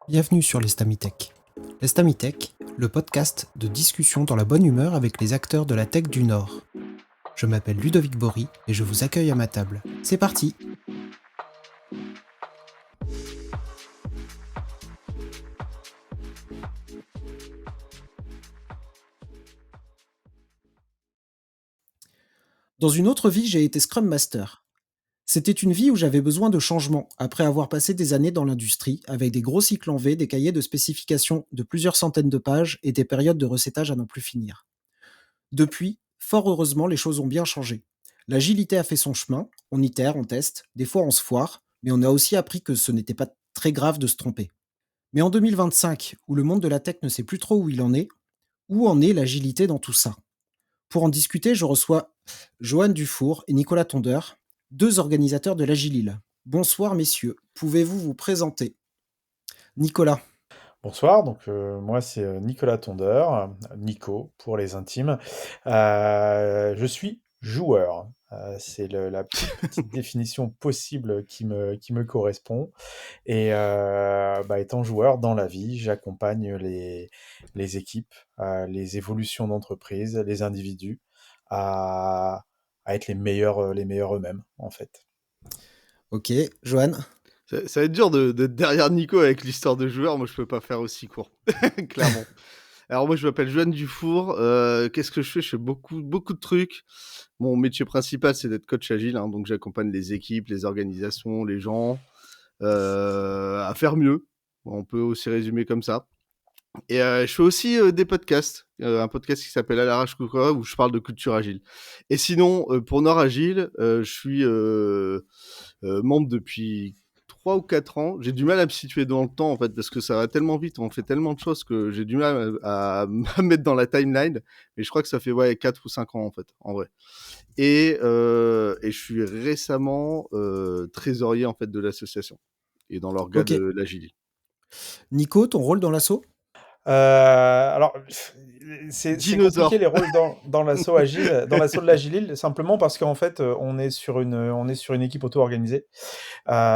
Bienvenue sur l'Estamitech. L'Estamitech, le podcast de discussion dans la bonne humeur avec les acteurs de la tech du Nord. Je m'appelle Ludovic Bory et je vous accueille à ma table. C'est parti! Dans une autre vie, j'ai été Scrum Master. C'était une vie où j'avais besoin de changement, après avoir passé des années dans l'industrie, avec des gros cycles en V, des cahiers de spécifications de plusieurs centaines de pages et des périodes de recettage à n'en plus finir. Depuis, fort heureusement, les choses ont bien changé. L'agilité a fait son chemin, on itère, on teste, des fois on se foire, mais on a aussi appris que ce n'était pas très grave de se tromper. Mais en 2025, où le monde de la tech ne sait plus trop où il en est, où en est l'agilité dans tout ça? Pour en discuter, je reçois Johan Dufour et Nicolas Tondeur, deux organisateurs de l'Agilil. Bonsoir messieurs, pouvez-vous vous présenter? Nicolas. Bonsoir, moi c'est Nicolas Tondeur, Nico pour les intimes. Je suis joueur. C'est la petite définition possible qui me correspond. Étant joueur dans la vie, j'accompagne les équipes, les évolutions d'entreprise, les individus à, à être les meilleurs eux-mêmes, en fait. Ok, Johan. Ça va être dur d'être derrière Nico avec l'histoire de joueur. Moi, je peux pas faire aussi court, clairement. Alors moi, je m'appelle Johan Dufour. Qu'est-ce que je fais? Je fais beaucoup de trucs. Mon métier principal, c'est d'être coach agile, hein, donc j'accompagne les équipes, les organisations, les gens à faire mieux. On peut aussi résumer comme ça. Et je fais aussi des podcasts. Un podcast qui s'appelle À l'arrache Coca où je parle de culture agile. Et sinon, pour Nord Agile, je suis membre depuis 3 ou 4 ans. J'ai du mal à me situer dans le temps, en fait, parce que ça va tellement vite, on fait tellement de choses que j'ai du mal à me mettre dans la timeline. Mais je crois que ça fait 4 ou 5 ans, en fait, en vrai. Et je suis récemment trésorier, en fait, de l'association et dans l'orga Ok. de l'Agile. Nico, ton rôle dans l'assaut? C'est compliqué Dinosaure. les rôles dans l'assaut agile, dans l'assaut de l'agile, simplement parce qu'en fait, on est sur une équipe auto-organisée.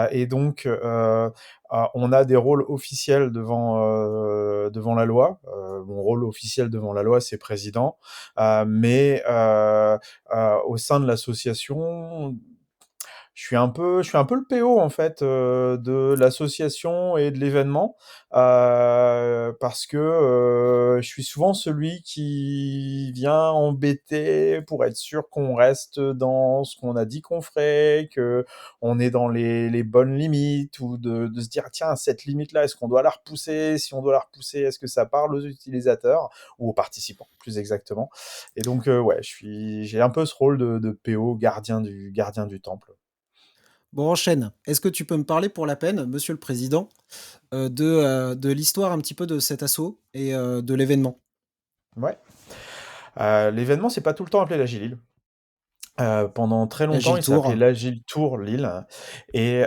Et donc, on a des rôles officiels devant la loi. Mon rôle officiel devant la loi, c'est président. Au sein de l'association, je suis un peu le PO en fait de l'association et de l'événement parce que je suis souvent celui qui vient embêter pour être sûr qu'on reste dans ce qu'on a dit qu'on ferait, que on est dans les bonnes limites, ou de se dire tiens, cette limite là, est-ce qu'on doit la repousser? Si on doit la repousser, est-ce que ça parle aux utilisateurs ou aux participants plus exactement? Et donc ouais, j'ai un peu ce rôle de PO, gardien du temple. Bon, enchaîne. Est-ce que tu peux me parler pour la peine, monsieur le président, de l'histoire un petit peu de cet assaut et de l'événement? Ouais. L'événement, c'est pas tout le temps appelé l'Agilil. Pendant très longtemps, L'Agile il s'est appelé Tour. l'Agile Tour Lille, et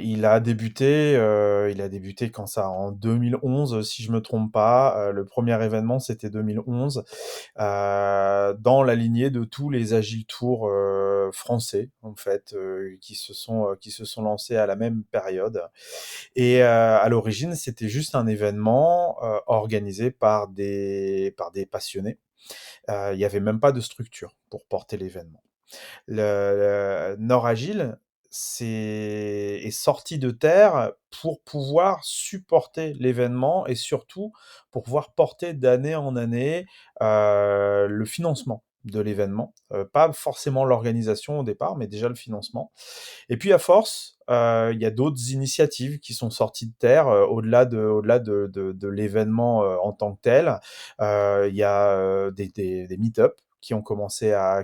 il a débuté quand ça? En 2011, si je me trompe pas. Le premier événement, c'était 2011, dans la lignée de tous les Agile Tours français, en fait, qui se sont lancés à la même période. Et à l'origine, c'était juste un événement organisé par des passionnés. Il n'y avait même pas de structure pour porter l'événement. Le Nord Agile est sorti de terre pour pouvoir supporter l'événement, et surtout pour pouvoir porter d'année en année le financement de l'événement. Pas forcément l'organisation au départ, mais déjà le financement. Et puis à force, il y a d'autres initiatives qui sont sorties de terre, au-delà de l'événement en tant que tel. Il y a des meet-up qui ont commencé à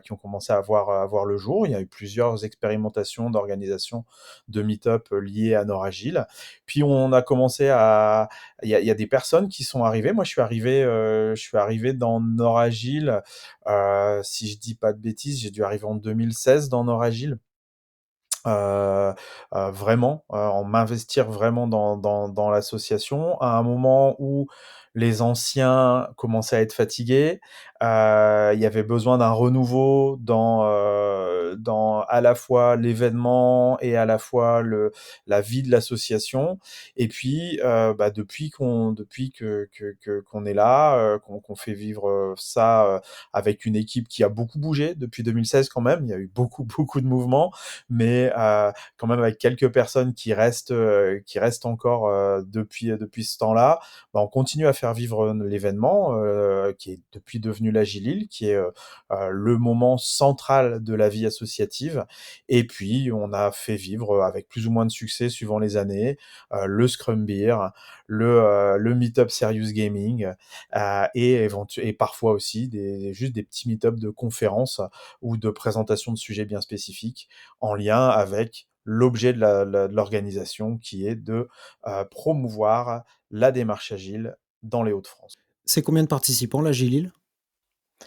voir le jour. Il y a eu plusieurs expérimentations d'organisation de meet-up liées à Nord-Agile. Puis on a commencé à... Il y a des personnes qui sont arrivées. Moi, je suis arrivé dans Nord-Agile. Si je dis pas de bêtises, j'ai dû arriver en 2016 dans Nord-Agile. Vraiment, en m'investir vraiment dans l'association, à un moment où les anciens commençaient à être fatigués. Il y avait besoin d'un renouveau dans à la fois l'événement et à la fois la vie de l'association. Et puis, qu'on est là, qu'on fait vivre ça avec une équipe qui a beaucoup bougé depuis 2016 quand même. Il y a eu beaucoup, beaucoup de mouvements, mais quand même avec quelques personnes qui restent encore depuis ce temps-là. On continue à faire vivre l'événement qui est depuis devenu l'Agilil, qui est le moment central de la vie associative. Et puis, on a fait vivre avec plus ou moins de succès suivant les années le Scrum Beer, le Meetup Serious Gaming et parfois aussi juste des petits meet-ups de conférences ou de présentations de sujets bien spécifiques en lien avec l'objet de l'organisation qui est de promouvoir la démarche agile dans les Hauts-de-France. C'est combien de participants, la Gilil?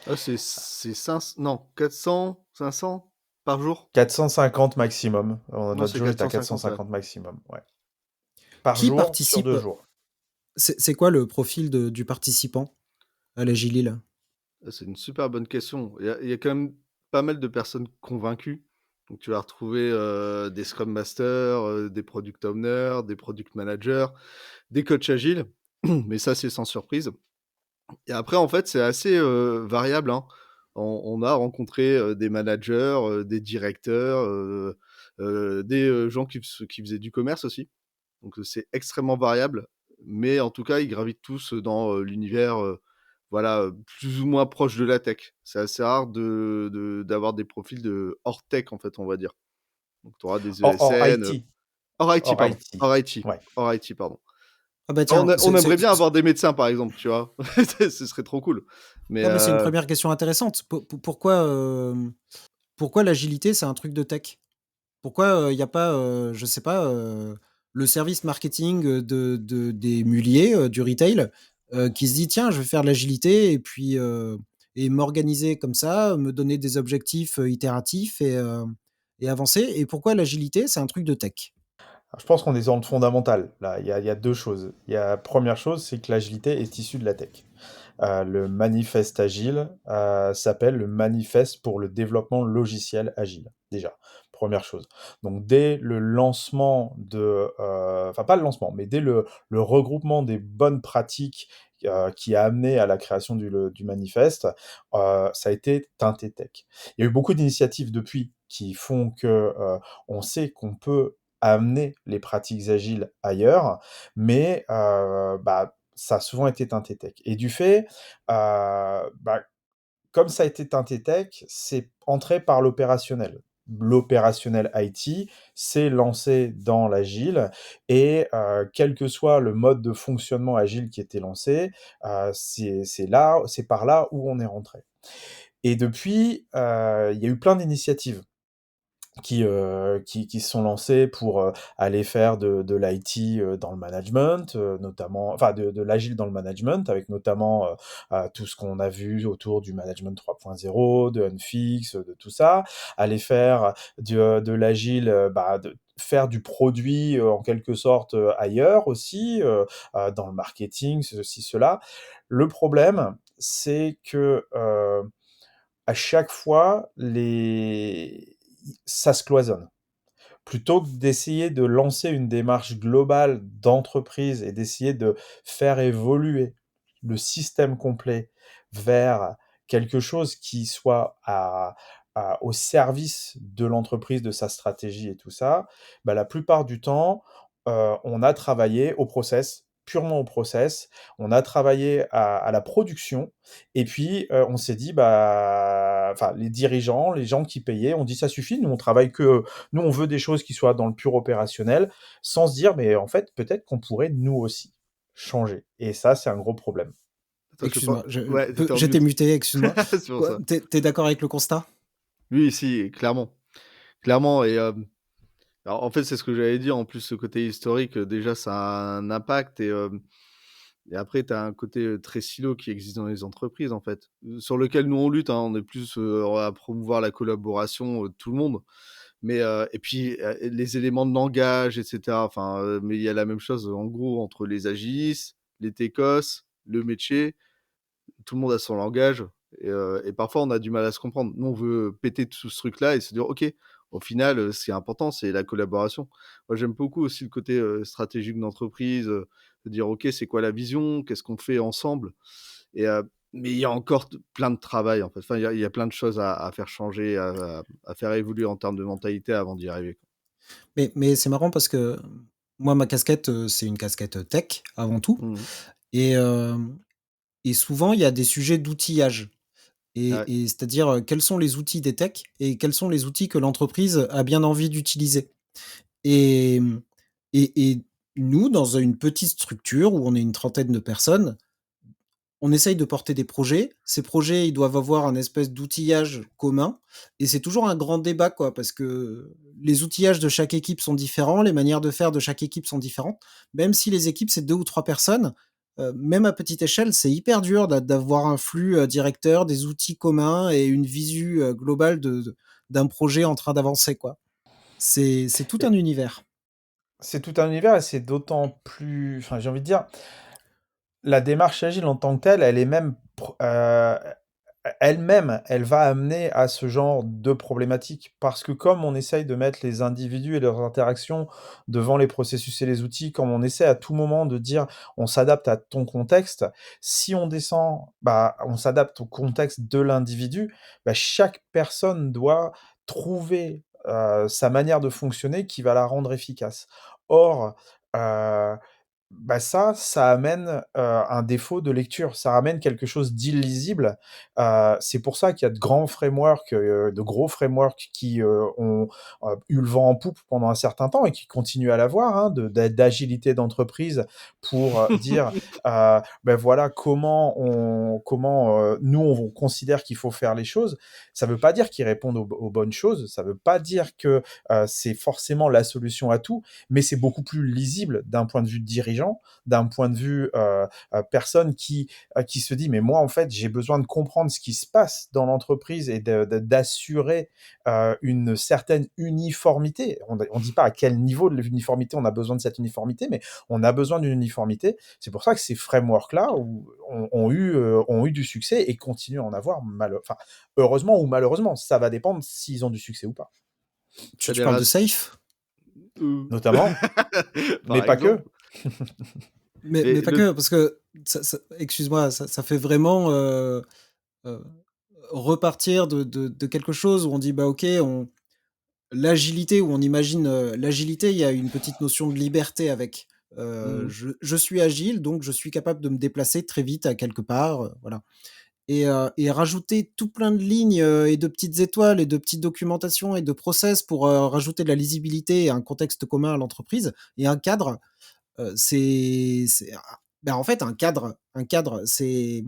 Ah, c'est 500, non, 400, 500 par jour? 450 maximum. Non, Notre c'est jauge est à 450, ouais. 450 maximum, ouais. Par Qui jour sur participe? 2 jours. C'est quoi le profil du participant à la Gilil? Ah, c'est une super bonne question. Il y a quand même pas mal de personnes convaincues. Donc tu vas retrouver, des scrum masters, des product owners, des product managers, des coachs agiles, mais ça, c'est sans surprise. Et après, en fait, c'est assez, variable, hein. On a rencontré, des managers, des directeurs, des, gens qui faisaient du commerce aussi. Donc, c'est extrêmement variable, mais en tout cas, ils gravitent tous dans, l'univers, voilà, plus ou moins proche de la tech. C'est assez rare d'avoir des profils de hors tech, en fait, on va dire. Donc tu auras des Hors ESN, IT. hors IT, Hors pardon, IT. hors IT, Ouais. hors IT, pardon. Ah bah On tiens, a on aimerait bien avoir des médecins, par exemple, tu vois? Ce serait trop cool. Mais, non, mais c'est une première question intéressante. Pourquoi, pourquoi l'agilité, c'est un truc de tech? Pourquoi, il y a pas, je sais pas, le service marketing, des muliers, du retail, qui se dit: «Tiens, je vais faire de l'agilité et m'organiser comme ça, me donner des objectifs, itératifs et avancer» et pourquoi l'agilité, c'est un truc de tech? Je pense qu'on est dans le fondamental. Là, il y a 2 choses. Première chose, c'est que l'agilité est issue de la tech. Le manifeste agile s'appelle le manifeste pour le développement logiciel agile, déjà, première chose. Donc dès le lancement enfin pas le lancement, mais dès le regroupement des bonnes pratiques qui a amené à la création du manifeste, ça a été teinté tech. Il y a eu beaucoup d'initiatives depuis qui font que on sait qu'on peut amener les pratiques agiles ailleurs, mais ça a souvent été teinté tech. Et du fait, comme ça a été teinté tech, c'est entré par l'opérationnel. L'opérationnel IT s'est lancé dans l'agile et quel que soit le mode de fonctionnement agile qui était lancé, c'est par là où on est rentré. Et depuis, il y a eu plein d'initiatives qui se sont lancés pour aller faire de l'IT dans le management, notamment, enfin de l'agile dans le management, avec notamment tout ce qu'on a vu autour du management 3.0, de Unfix, de tout ça, aller faire de l'agile, faire du produit en quelque sorte ailleurs aussi, dans le marketing, ceci, cela. Le problème, c'est que à chaque fois, ça se cloisonne. Plutôt que d'essayer de lancer une démarche globale d'entreprise et d'essayer de faire évoluer le système complet vers quelque chose qui soit au service de l'entreprise, de sa stratégie et tout ça, la plupart du temps, on a travaillé au process, purement au process. On a travaillé à la production et puis on s'est dit, enfin, les dirigeants, les gens qui payaient, on dit ça suffit, nous on travaille que nous, on veut des choses qui soient dans le pur opérationnel, sans se dire, mais en fait, peut-être qu'on pourrait nous aussi changer. Et ça, c'est un gros problème. attends, je pas Excuse-moi, ouais, tu en j'étais mute. muté, excuse-moi. C'est pour Quoi? ça. Tu es d'accord avec le constat? Oui, si, clairement. Clairement et alors, en fait, c'est ce que j'allais dire, en plus, ce côté historique, déjà, ça a un impact et après, tu as un côté, très silo qui existe dans les entreprises, en fait, sur lequel nous, on lutte, hein. On est plus, à promouvoir la collaboration, de tout le monde. Mais, et puis, les éléments de langage et cetera, enfin, mais il y a la même chose, en gros, entre les agilistes, les techos, le métier, tout le monde a son langage et parfois on a du mal à se comprendre. Nous, on veut péter tout ce truc-là et se dire: «OK, au final, ce qui est important, c'est la collaboration». Moi, j'aime beaucoup aussi le côté, stratégique d'entreprise, de dire: «OK, c'est quoi la vision? Qu'est-ce qu'on fait ensemble?» Mais il y a encore plein de travail, en fait. Enfin, il y a plein de choses à faire changer, à faire évoluer en termes de mentalité avant d'y arriver, quoi. Mais c'est marrant parce que moi, ma casquette, c'est une casquette tech avant tout Mmh. et hem et souvent, il y a des sujets d'outillage Ouais. et c'est-à-dire, quels sont les outils des techs et quels sont les outils que l'entreprise a bien envie d'utiliser et mmh et nous, dans une petite structure où on est une trentaine de personnes, on essaye de porter des projets. Ces projets, ils doivent avoir un espèce d'outillage commun et c'est toujours un grand débat, quoi, parce que les outillages de chaque équipe sont différents, les manières de faire de chaque équipe sont différentes. Même si les équipes, c'est 2 ou 3 personnes, même à petite échelle, c'est hyper dur d'avoir un flux, directeur, des outils communs et une visu, globale d'un projet en train d'avancer, quoi. C'est tout un Et univers. c'est tout un univers et c'est d'autant plus enfin, j'ai envie de dire, la démarche agile en tant que telle, elle est même elle-même, elle va amener à ce genre de problématique. Parce que comme on essaye de mettre les individus et leurs interactions devant les processus et les outils, comme on essaie à tout moment de dire: «On s'adapte à ton contexte», si on descend, bah, on s'adapte au contexte de l'individu, bah, chaque personne doit trouver, sa manière de fonctionner qui va la rendre efficace. Or, heu bah, ça amène, un défaut de lecture, ça ramène quelque chose d'illisible. C'est pour ça qu'il y a de gros frameworks qui, ont, eu le vent en poupe pendant un certain temps et qui continuent à l'avoir, hein, d'agilité d'entreprise pour, dire, voilà nous on considère qu'il faut faire les choses. Ça veut pas dire qu'ils répondent aux bonnes choses, ça veut pas dire que, c'est forcément la solution à tout, mais c'est beaucoup plus lisible d'un point de vue dirigeant, d'un point de vue, personne qui se dit: «Mais moi, en fait, j'ai besoin de comprendre ce qui se passe dans l'entreprise et d'assurer, une certaine uniformité». On dit pas à quel niveau de l'uniformité on a besoin de cette uniformité, mais on a besoin d'une uniformité. C'est pour ça que ces frameworks-là ont eu du succès et continuent à en avoir enfin, heureusement ou malheureusement, ça va dépendre s'ils ont du succès ou pas, Tu parles de Fédération SAFe? notamment, mais par pas que. exemple. Mais Mais pas le que, parce que ça excuse-moi, ça fait vraiment, heu, repartir de quelque chose où on dit: «Bah, OK, on» l'agilité où on imagine, l'agilité, il y a une petite notion de liberté avec. mmh Je suis agile, donc je suis capable de me déplacer très vite à quelque part, voilà et rajouter tout plein de lignes, et de petites étoiles et de petites documentations et de process pour, rajouter de la lisibilité et un contexte commun à l'entreprise et un cadre, c'est en fait, un cadre, c'est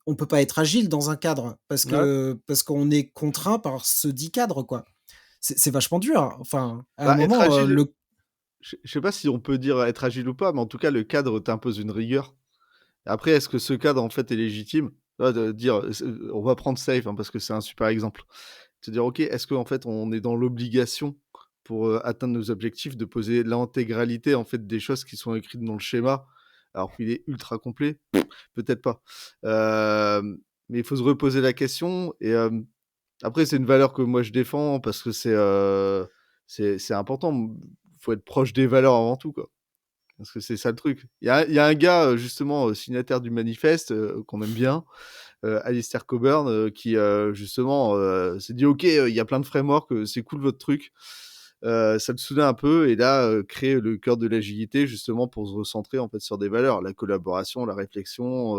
on peut pas être agile dans un cadre ouais. parce qu'on est contraint par ce dit cadre, quoi. C'est vachement dur, hein. Enfin, à un Bah, être moment, agile, le je sais pas si on peut dire être agile ou pas, mais en tout cas, le cadre t'impose une rigueur. Après, est-ce que ce cadre, en fait, est légitime? Tu vois, de dire, on va prendre Safe, hein, parce que c'est un super exemple. Se dire: «OK, est-ce qu'en fait, on est dans l'obligation pour, atteindre nos objectifs de poser l'intégralité, en fait, des choses qui sont écrites dans le schéma, alors qu'il est ultra complet?» Peut-être pas. Mais il faut se reposer la question et après c'est une valeur que moi je défends parce que c'est important. Faut être proche des valeurs avant tout, quoi. Parce que c'est ça le truc. Il y a un gars, justement, signataire du manifeste, qu'on aime bien, Alistair Cockburn, qui, justement, s'est dit: «OK, il y a plein de frameworks, c'est cool votre truc». Ça le saoulait un peu et là, créer le cœur de l'agilité justement pour se recentrer, en fait, sur des valeurs. La collaboration, la réflexion,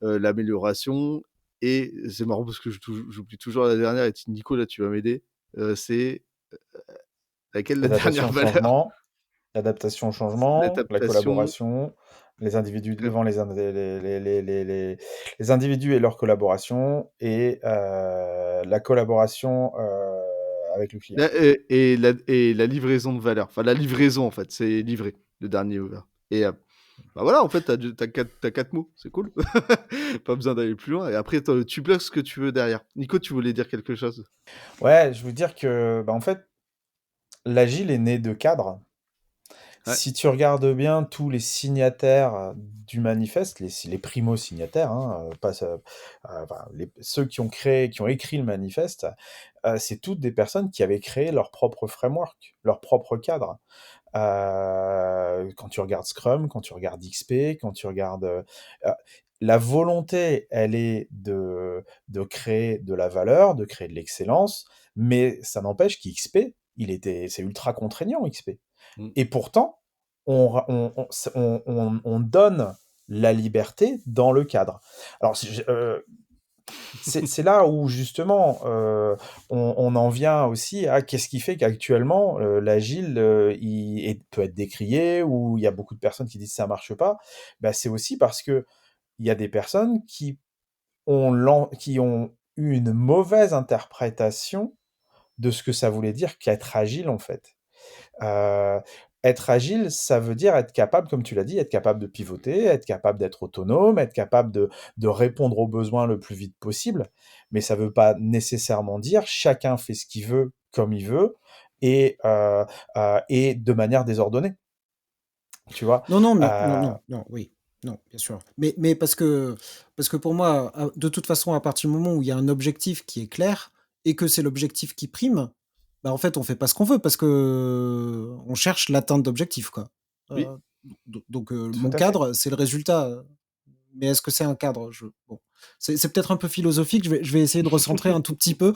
l'amélioration et c'est marrant parce que j'oublie toujours la dernière et Nico, là, tu vas m'aider. C'est laquelle la L'adaptation dernière au valeur? changement. L'adaptation au changement, la L'adaptation, collaboration, les individus ré devant les individus et leur collaboration et la collaboration, avec le client. et la livraison de valeur. Enfin, la livraison, en fait, c'est livrer, le dernier over et bah, voilà, en fait, tu as 4 mots, c'est cool. Pas besoin d'aller plus loin et après tu bloques ce que tu veux derrière. Nico, tu voulais dire quelque chose? Ouais, je veux dire que, bah, en fait, l'agile est né de cadres. Ouais. Si tu regardes bien tous les signataires du manifeste, les primo-signataires, hein, pas enfin, ceux qui ont écrit le manifeste, c'est toutes des personnes qui avaient créé leur propre framework, leur propre cadre. Quand tu regardes Scrum, quand tu regardes XP, quand tu regardes... la volonté, elle est de créer de la valeur, de créer de l'excellence, mais ça n'empêche qu'XP, c'est ultra contraignant, XP. Mm. Et pourtant, on donne la liberté dans le cadre. Alors, c'est là où justement on en vient aussi à qu'est-ce qui fait qu'actuellement l'agile peut être décrié, ou il y a beaucoup de personnes qui disent que ça marche pas. Bah, c'est aussi parce que il y a des personnes qui ont eu une mauvaise interprétation de ce que ça voulait dire qu'être agile en fait. Euh, Être agile, ça veut dire être capable, comme tu l'as dit, être capable de pivoter, être capable d'être autonome, être capable de répondre aux besoins le plus vite possible. Mais ça ne veut pas nécessairement dire chacun fait ce qu'il veut, comme il veut, et de manière désordonnée. Tu vois. Non, non, mais non, Euh, non, non, oui, non, bien sûr. Mais parce que pour moi, de toute façon, à partir du moment où il y a un objectif qui est clair et que c'est l'objectif qui prime, bah, en fait, on fait pas ce qu'on veut parce que on cherche l'atteinte d'objectifs, quoi. Oui, Donc, Tout mon à fait. cadre, c'est le résultat, mais est-ce que c'est un cadre? Bon, c'est peut-être un peu philosophique, je vais essayer de recentrer un tout petit peu.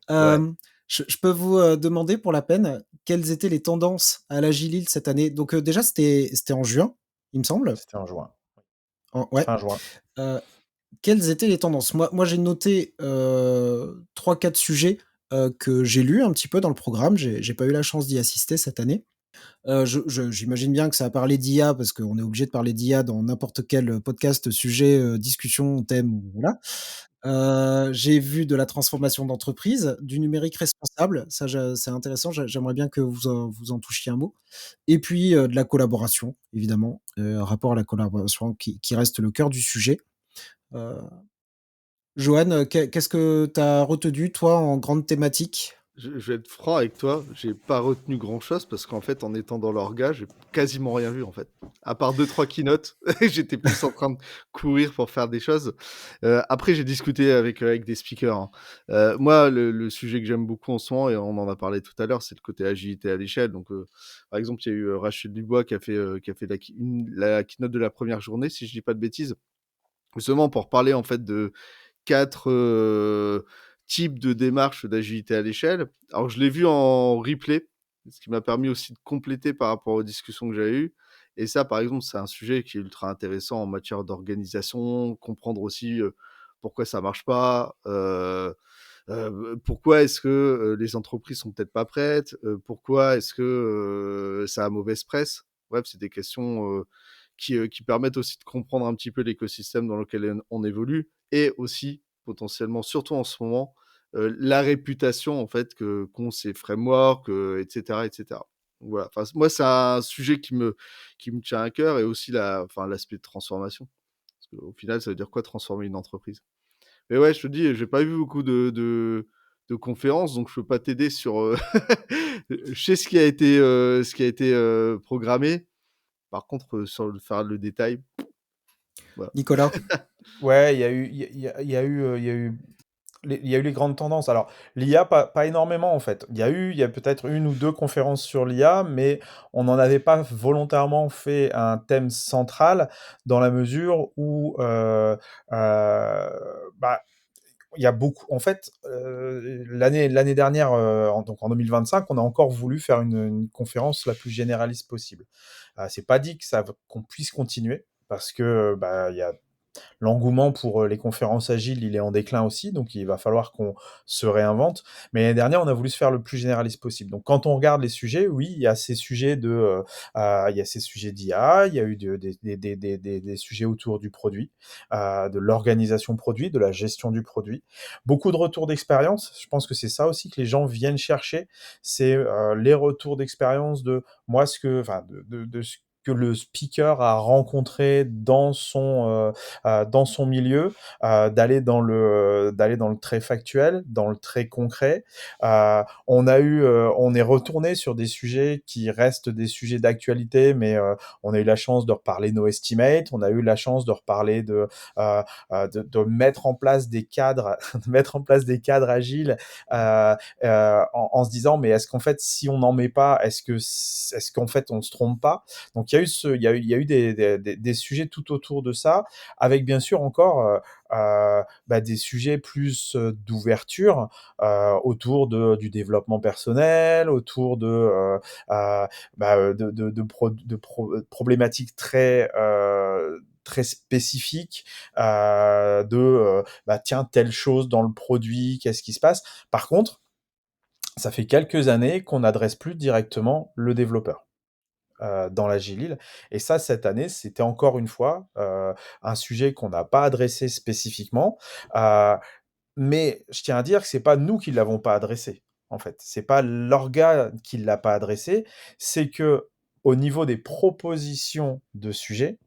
ouais. Je peux vous, demander pour la peine, quelles étaient les tendances à l'Agilil cette année? Donc, déjà, c'était en juin, il me semble? C'était en juin. Ouais, Fin juin. heu, quelles étaient les tendances? Moi, j'ai noté, 3-4 sujets, que j'ai lus un petit peu dans le programme. J'ai pas eu la chance d'y assister cette année. J'imagine bien que ça a parlé d'IA parce qu'on est obligé de parler d'IA dans n'importe quel, podcast, sujet, discussion, thème, voilà. J'ai vu de la transformation d'entreprise, du numérique responsable, ça c'est intéressant, j'aimerais bien que vous en touchiez un mot et puis, de la collaboration évidemment, rapport à la collaboration qui reste le cœur du sujet. Heu, Johan, qu'est-ce que tu as retenu toi en grande thématique? Je vais être franc avec toi, j'ai pas retenu grand-chose parce qu'en fait, en étant dans l'orga, j'ai quasiment rien vu, en fait. À part deux trois keynotes, j'étais plus en train de courir pour faire des choses. Après, j'ai discuté avec des speakers, hein. Moi, le sujet que j'aime beaucoup en ce moment et on en a parlé tout à l'heure, c'est le côté agilité à l'échelle. Donc, par exemple, il y a eu, Rachel Dubois qui a fait la keynote de la première journée, si je dis pas de bêtises. Justement pour parler, en fait, de 4 types de démarches d'agilité à l'échelle. Alors je l'ai vu en replay, ce qui m'a permis aussi de compléter par rapport aux discussions que j'avais eues et ça, par exemple, c'est un sujet qui est ultra intéressant en matière d'organisation, comprendre aussi, pourquoi ça marche pas, pourquoi est-ce que, les entreprises sont peut-être pas prêtes, pourquoi est-ce que, ça a mauvaise presse? Bref, c'est des questions, qui permettent aussi de comprendre un petit peu l'écosystème dans lequel on évolue et aussi potentiellement, surtout en ce moment, la réputation en fait qu'ont ces frameworks, et cetera, et cetera. Voilà, enfin moi c'est un sujet qui me tient à cœur et aussi l'aspect de transformation. Parce qu'au final, ça veut dire quoi transformer une entreprise? Mais ouais, je te dis, j'ai pas vu beaucoup de conférences, donc je peux pas t'aider sur, je sais ce qui a été programmé. Par contre, sur le détail, voilà. Nicolas? Ouais, il y a eu les grandes tendances. Alors, l'IA, pas énormément en fait. Il y a peut-être une ou deux conférences sur l'IA, mais on n'en avait pas volontairement fait un thème central dans la mesure où bah, il y a beaucoup. En fait, l'année dernière, donc en 2025, on a encore voulu faire une conférence la plus généraliste possible. C'est pas dit qu'on puisse continuer parce que bah, il y a l'engouement pour les conférences agiles, il est en déclin aussi, donc il va falloir qu'on se réinvente. Mais l'année dernière, on a voulu se faire le plus généraliste possible. Donc quand on regarde les sujets, oui, il y a ces sujets il y a ces sujets d'IA, il y a eu des sujets autour du produit, de l'organisation produit, de la gestion du produit. Beaucoup de retours d'expérience. Je pense que c'est ça aussi que les gens viennent chercher, c'est les retours d'expérience de moi, enfin, de ce que le speaker a rencontré dans son milieu, d'aller dans le très factuel, dans le très concret. On est retourné sur des sujets qui restent des sujets d'actualité, mais on a eu la chance de reparler No Estimate, on a eu la chance de reparler de mettre en place des cadres, de mettre en place des cadres agiles, en se disant mais est-ce qu'en fait si on n'en met pas, est-ce qu'en fait on se trompe pas? Donc il y a eu des sujets tout autour de ça, avec bien sûr encore des sujets plus d'ouverture autour du développement personnel, autour de problématiques très spécifiques, tiens, telle chose dans le produit, qu'est-ce qui se passe? Par contre, ça fait quelques années qu'on n'adresse plus directement le développeur dans l'Agile. Et ça, cette année, c'était encore une fois un sujet qu'on n'a pas adressé spécifiquement. Euh, mais je tiens à dire que c'est pas nous qui l'avons pas adressé, en fait. C'est pas l'organe qui l'a pas adressé, c'est que au niveau des propositions de sujets,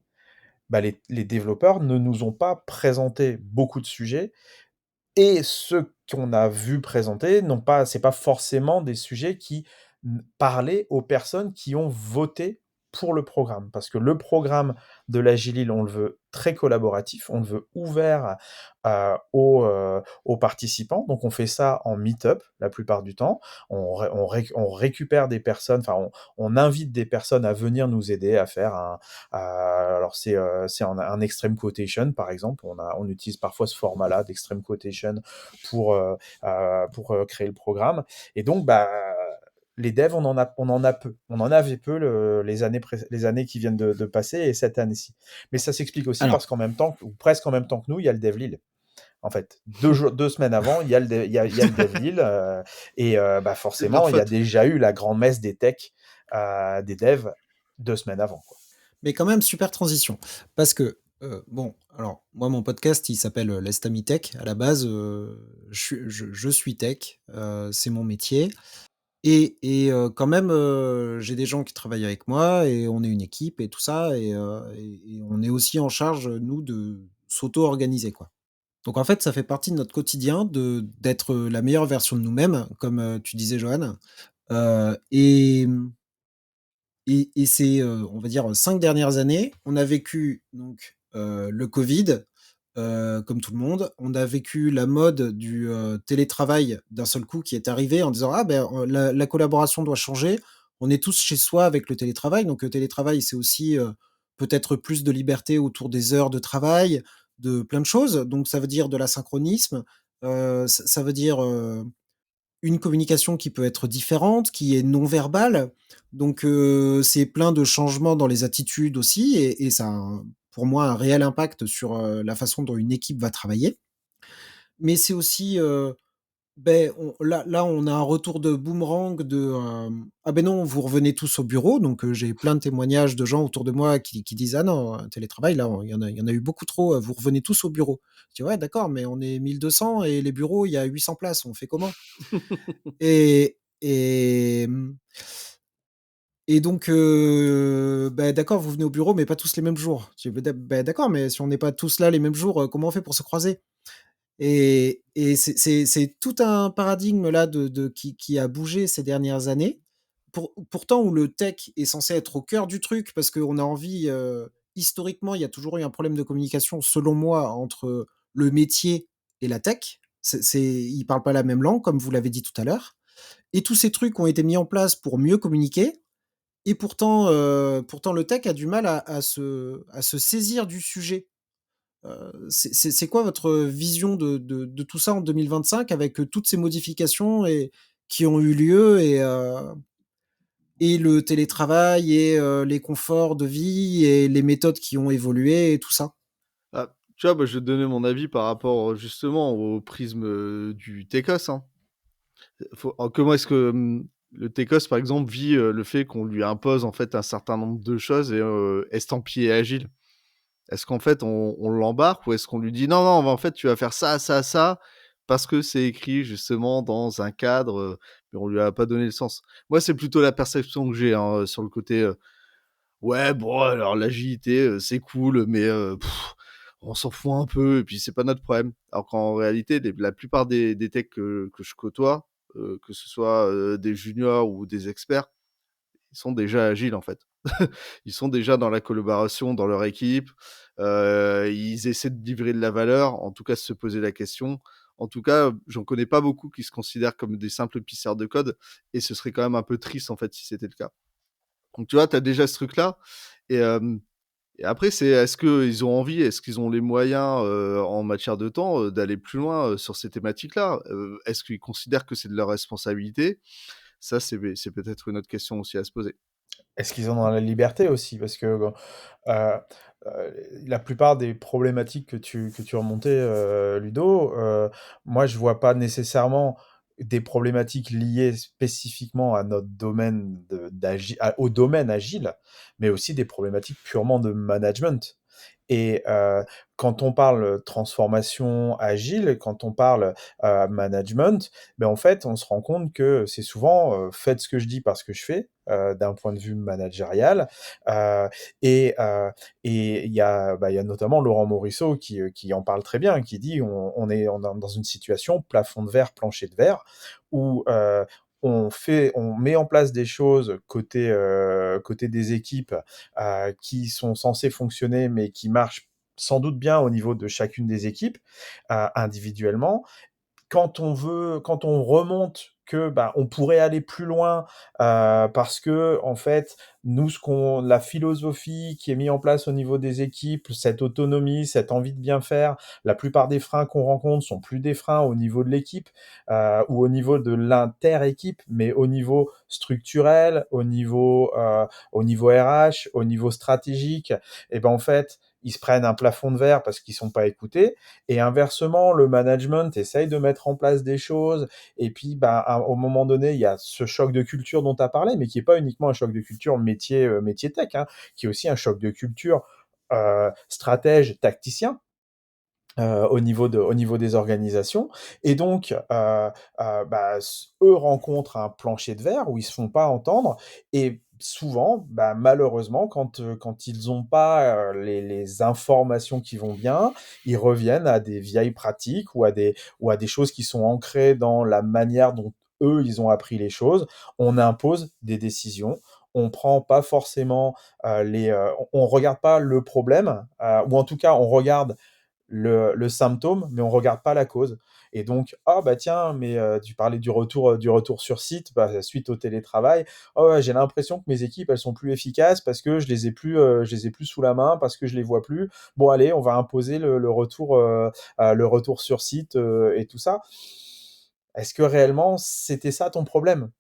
les développeurs ne nous ont pas présenté beaucoup de sujets et ceux qu'on a vu présenter c'est pas forcément des sujets qui parlaient aux personnes qui ont voté pour le programme. Parce que le programme de l'Agile, on le veut très collaboratif, on le veut ouvert aux participants. Donc on fait ça en meet-up la plupart du temps. On récupère des personnes, on invite des personnes à venir nous aider à faire alors c'est un extreme quotation par exemple. On utilise parfois ce format-là d'extreme quotation pour créer le programme. Et donc les devs, on en a peu. On en avait peu les années qui viennent de passer et cette année-ci. Mais ça s'explique aussi Alors, parce qu'en même temps, ou presque en même temps que nous, il y a le DevLil. En fait, 2 semaines avant, il y a le DevLil C'est de leur forcément, il y a faute. déjà eu la grand-messe des techs, des devs 2 semaines avant, quoi. mais quand même, super transition. Parce que, bon, alors, moi, mon podcast, il s'appelle Lest Ami Tech. À la base, je suis tech, c'est mon métier. Quand même, j'ai des gens qui travaillent avec moi et on est une équipe et tout ça et on est aussi en charge, nous, de s'auto-organiser, quoi. Donc en fait, ça fait partie de notre quotidien d'être la meilleure version de nous-mêmes, comme, tu disais, Johan. Heu et mmh et ces, on va dire, 5 dernières années, on a vécu donc, le covid, comme tout le monde. On a vécu la mode du, télétravail d'un seul coup qui est arrivée en disant: «Ah ben, la collaboration doit changer». On est tous chez soi avec le télétravail, donc le télétravail, c'est aussi, peut-être plus de liberté autour des heures de travail, de plein de choses. Donc ça veut dire de l'asynchronisme, ça veut dire, une communication qui peut être différente, qui est non verbale. Donc, c'est plein de changements dans les attitudes aussi et ça a pour moi un réel impact sur, la façon dont une équipe va travailler. Mais c'est aussi, on a un retour de boomerang de, «Ah ben non, vous revenez tous au bureau», donc j'ai plein de témoignages de gens autour de moi qui disent: «Ah non, télétravail là, il y en a eu beaucoup trop, vous revenez tous au bureau». Je dis: «Ouais d'accord, mais on est 1 200 et les bureaux, il y a 800 places, on fait comment?» Et et mmh et donc d'accord, vous venez au bureau, mais pas tous les mêmes jours. Je dis: D'accord, mais si on n'est pas tous là les mêmes jours, comment on fait pour se croiser?» Et c'est tout un paradigme là de qui a bougé ces dernières années. Pourtant où le tech est censé être au cœur du truc parce qu'on a envie, historiquement, il y a toujours eu un problème de communication selon moi entre le métier et la tech. Ils parlent pas la même langue comme vous l'avez dit tout à l'heure et tous ces trucs ont été mis en place pour mieux communiquer et pourtant le tech a du mal à se saisir du sujet. C'est quoi votre vision de tout ça en 2025 avec, toutes ces modifications et qui ont eu lieu et le télétravail et les conforts de vie et les méthodes qui ont évolué et tout ça? Ah, tu vois, je vais te donner mon avis par rapport, justement au prisme, du Técos, hein. Comment est-ce que, le Técos, par exemple, vit, le fait qu'on lui impose, en fait, un certain nombre de choses et estampillées agile? Est-ce qu'en fait, on l'embarque ou est-ce qu'on lui dit: «Non, non, en fait, tu vas faire ça, ça, ça», parce que c'est écrit justement dans un cadre, mais on lui a pas donné le sens? Moi, c'est plutôt la perception que j'ai, hein, sur le côté, Ouais, bon, alors l'agilité, c'est cool, mais on s'en fout un peu et puis c'est pas notre problème. Alors qu'en réalité, la plupart des techs que je côtoie, que ce soit, des juniors ou des experts, ils sont déjà agiles, en fait. Ils sont déjà dans la collaboration, dans leur équipe, ils essaient de livrer de la valeur, en tout cas se poser la question. En tout cas, j'en connais pas beaucoup qui se considèrent comme des simples pisseurs de code et ce serait quand même un peu triste, en fait, si c'était le cas. Donc tu vois, tu as déjà ce truc-là et et après c'est est-ce qu'ils ont envie, est-ce qu'ils ont les moyens, en matière de temps, d'aller plus loin, sur ces thématiques-là? Est-ce qu'ils considèrent que c'est de leur responsabilité? Ça, c'est peut-être une autre question aussi à se poser. Est-ce qu'ils en ont la liberté aussi? Parce que, heu la plupart des problématiques que tu remontais, Ludo, moi je vois pas nécessairement des problématiques liées spécifiquement à notre domaine au domaine agile, mais aussi des problématiques purement de management. Et quand on parle transformation agile, quand on parle, management, ben en fait, on se rend compte que c'est souvent, «Faites ce que je dis parce que je fais», d'un point de vue managérial, heu et heu et il y a notamment Laurent Morisseau qui en parle très bien, qui dit: «On est dans une situation plafond de verre, plancher de verre» où, on met en place des choses côté des équipes, qui sont censés fonctionner, mais qui marchent sans doute bien au niveau de chacune des équipes, individuellement. Quand on remonte que, bah, on pourrait aller plus loin, parce que en fait, nous, la philosophie qui est mise en place au niveau des équipes, cette autonomie, cette envie de bien faire, la plupart des freins qu'on rencontre sont plus des freins au niveau de l'équipe, ou au niveau de l'inter-équipe, mais au niveau structurel, au niveau RH, au niveau stratégique et ben, en fait, ils se prennent un plafond de verre parce qu'ils sont pas écoutés et inversement, le management essaye de mettre en place des choses. Et puis, bah, au moment donné, il y a ce choc de culture dont tu as parlé, mais qui n'est pas uniquement un choc de culture métier tech, hein, qui est aussi un choc de culture stratège, tacticien. Au niveau des organisations et donc bah, eux rencontrent un plancher de verre où ils se font pas entendre et souvent, bah, malheureusement quand ils n'ont pas, les informations qui vont bien, ils reviennent à des vieilles pratiques ou à des choses qui sont ancrées dans la manière dont eux, ils ont appris les choses. On impose des décisions, on prend pas forcément, on regarde pas le problème, ou en tout cas on regarde le symptôme, mais on regarde pas la cause. Et donc, ah bah tiens, mais tu parlais du retour sur site, bah, suite au télétravail. Oh ouais, j'ai l'impression que mes équipes, elles sont plus efficaces parce que je les ai plus sous la main, parce que je les vois plus. Bon, allez, on va imposer le retour sur site et tout ça. Est-ce que réellement c'était ça ton problème?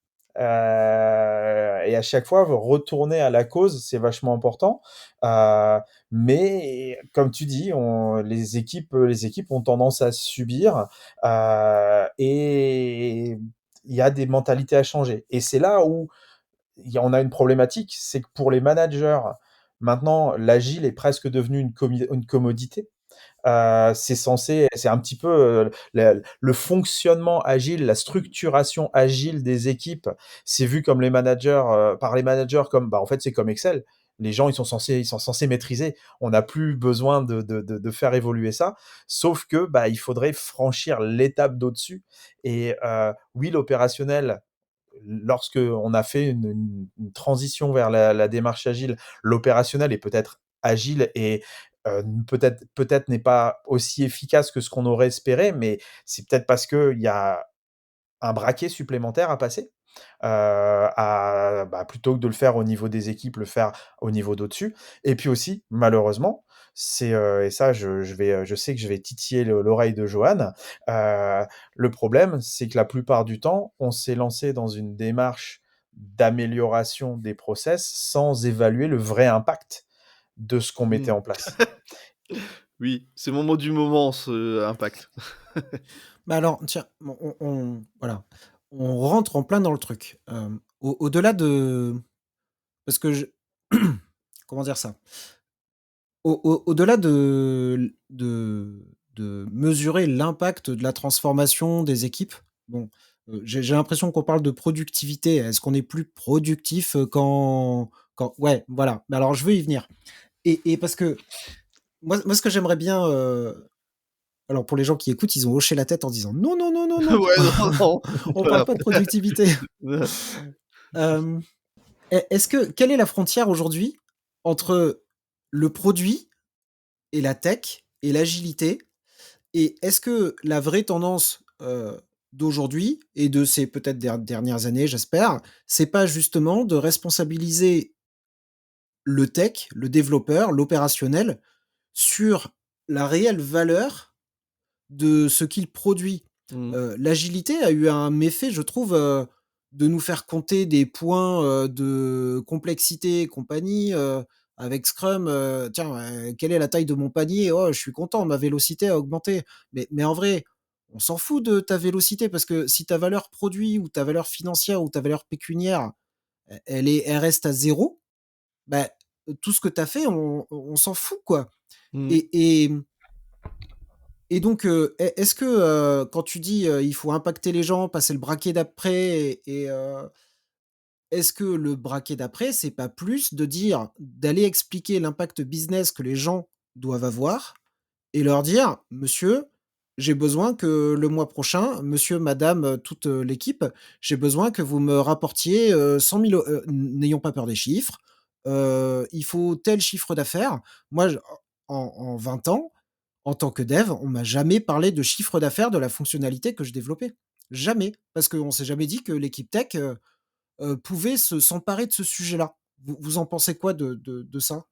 Et à chaque fois, retourner à la cause, c'est vachement important. Heu, mais comme tu dis, les équipes ont tendance à subir, et il y a des mentalités à changer. Et c'est là où on a une problématique, c'est que pour les managers, maintenant, l'agile est presque devenu une commodité. C'est un petit peu le fonctionnement agile, la structuration agile des équipes. C'est vu comme par les managers comme, bah, en fait, c'est comme Excel. Les gens, ils sont censés maîtriser. On n'a plus besoin de faire évoluer ça. Sauf que, bah, il faudrait franchir l'étape d'au-dessus. Et oui, l'opérationnel, lorsque on a fait une transition vers la démarche agile, l'opérationnel est peut-être agile et peut-être n'est pas aussi efficace que ce qu'on aurait espéré, mais c'est peut-être parce qu'il y a un braquet supplémentaire à passer, plutôt que de le faire au niveau des équipes, le faire au niveau d'au-dessus. Et puis aussi, malheureusement, et ça, je sais que je vais titiller l'oreille de Johan. Le problème, c'est que la plupart du temps, on s'est lancé dans une démarche d'amélioration des process sans évaluer le vrai impact de ce qu'on mettait Mmh. en place. Oui, c'est mon mot du moment, ce impact. Bah, alors tiens, voilà, on rentre en plein dans le truc. Au-delà de parce que je comment dire ça? Au-delà de mesurer l'impact de la transformation des équipes, bon, j'ai l'impression qu'on parle de productivité. Est-ce qu'on est plus productif, quand Ouais, voilà. Mais alors, je veux y venir. Et parce que moi, ce que j'aimerais bien, alors pour les gens qui écoutent, ils ont hoché la tête en disant non, non, non, non, non, Ouais, non, non. on parle Voilà. pas de productivité. Euh, quelle est la frontière aujourd'hui entre le produit et la tech et l'agilité? Et est-ce que la vraie tendance, d'aujourd'hui et de ces peut-être dernières années, j'espère, c'est pas justement de responsabiliser le tech, le développeur, l'opérationnel sur la réelle valeur de ce qu'il produit? Mmh. L'agilité a eu un méfait, je trouve, de nous faire compter des points, de complexité et compagnie, avec Scrum, tiens, quelle est la taille de mon panier? Oh, je suis content, ma vélocité a augmenté. Mais en vrai, on s'en fout de ta vélocité parce que si ta valeur produit ou ta valeur financière ou ta valeur pécuniaire, elle reste à zéro, bah, tout ce que tu as fait, on s'en fout, quoi. Mmh. Et et donc, est-ce que, quand tu dis, il faut impacter les gens, passer le braquet d'après est-ce que le braquet d'après, c'est pas plus de dire d'aller expliquer l'impact business que les gens doivent avoir et leur dire: «Monsieur, j'ai besoin que le mois prochain, monsieur, madame, toute, l'équipe, j'ai besoin que vous me rapportiez, 100 000 n'ayons pas peur des chiffres, il faut tel chiffre d'affaires». Moi, en 20 ans, en tant que dev, on m'a jamais parlé de chiffre d'affaires de la fonctionnalité que je développais. Jamais, parce qu'on s'est jamais dit que l'équipe tech, pouvait s'emparer de ce sujet-là. Vous en pensez quoi de ça?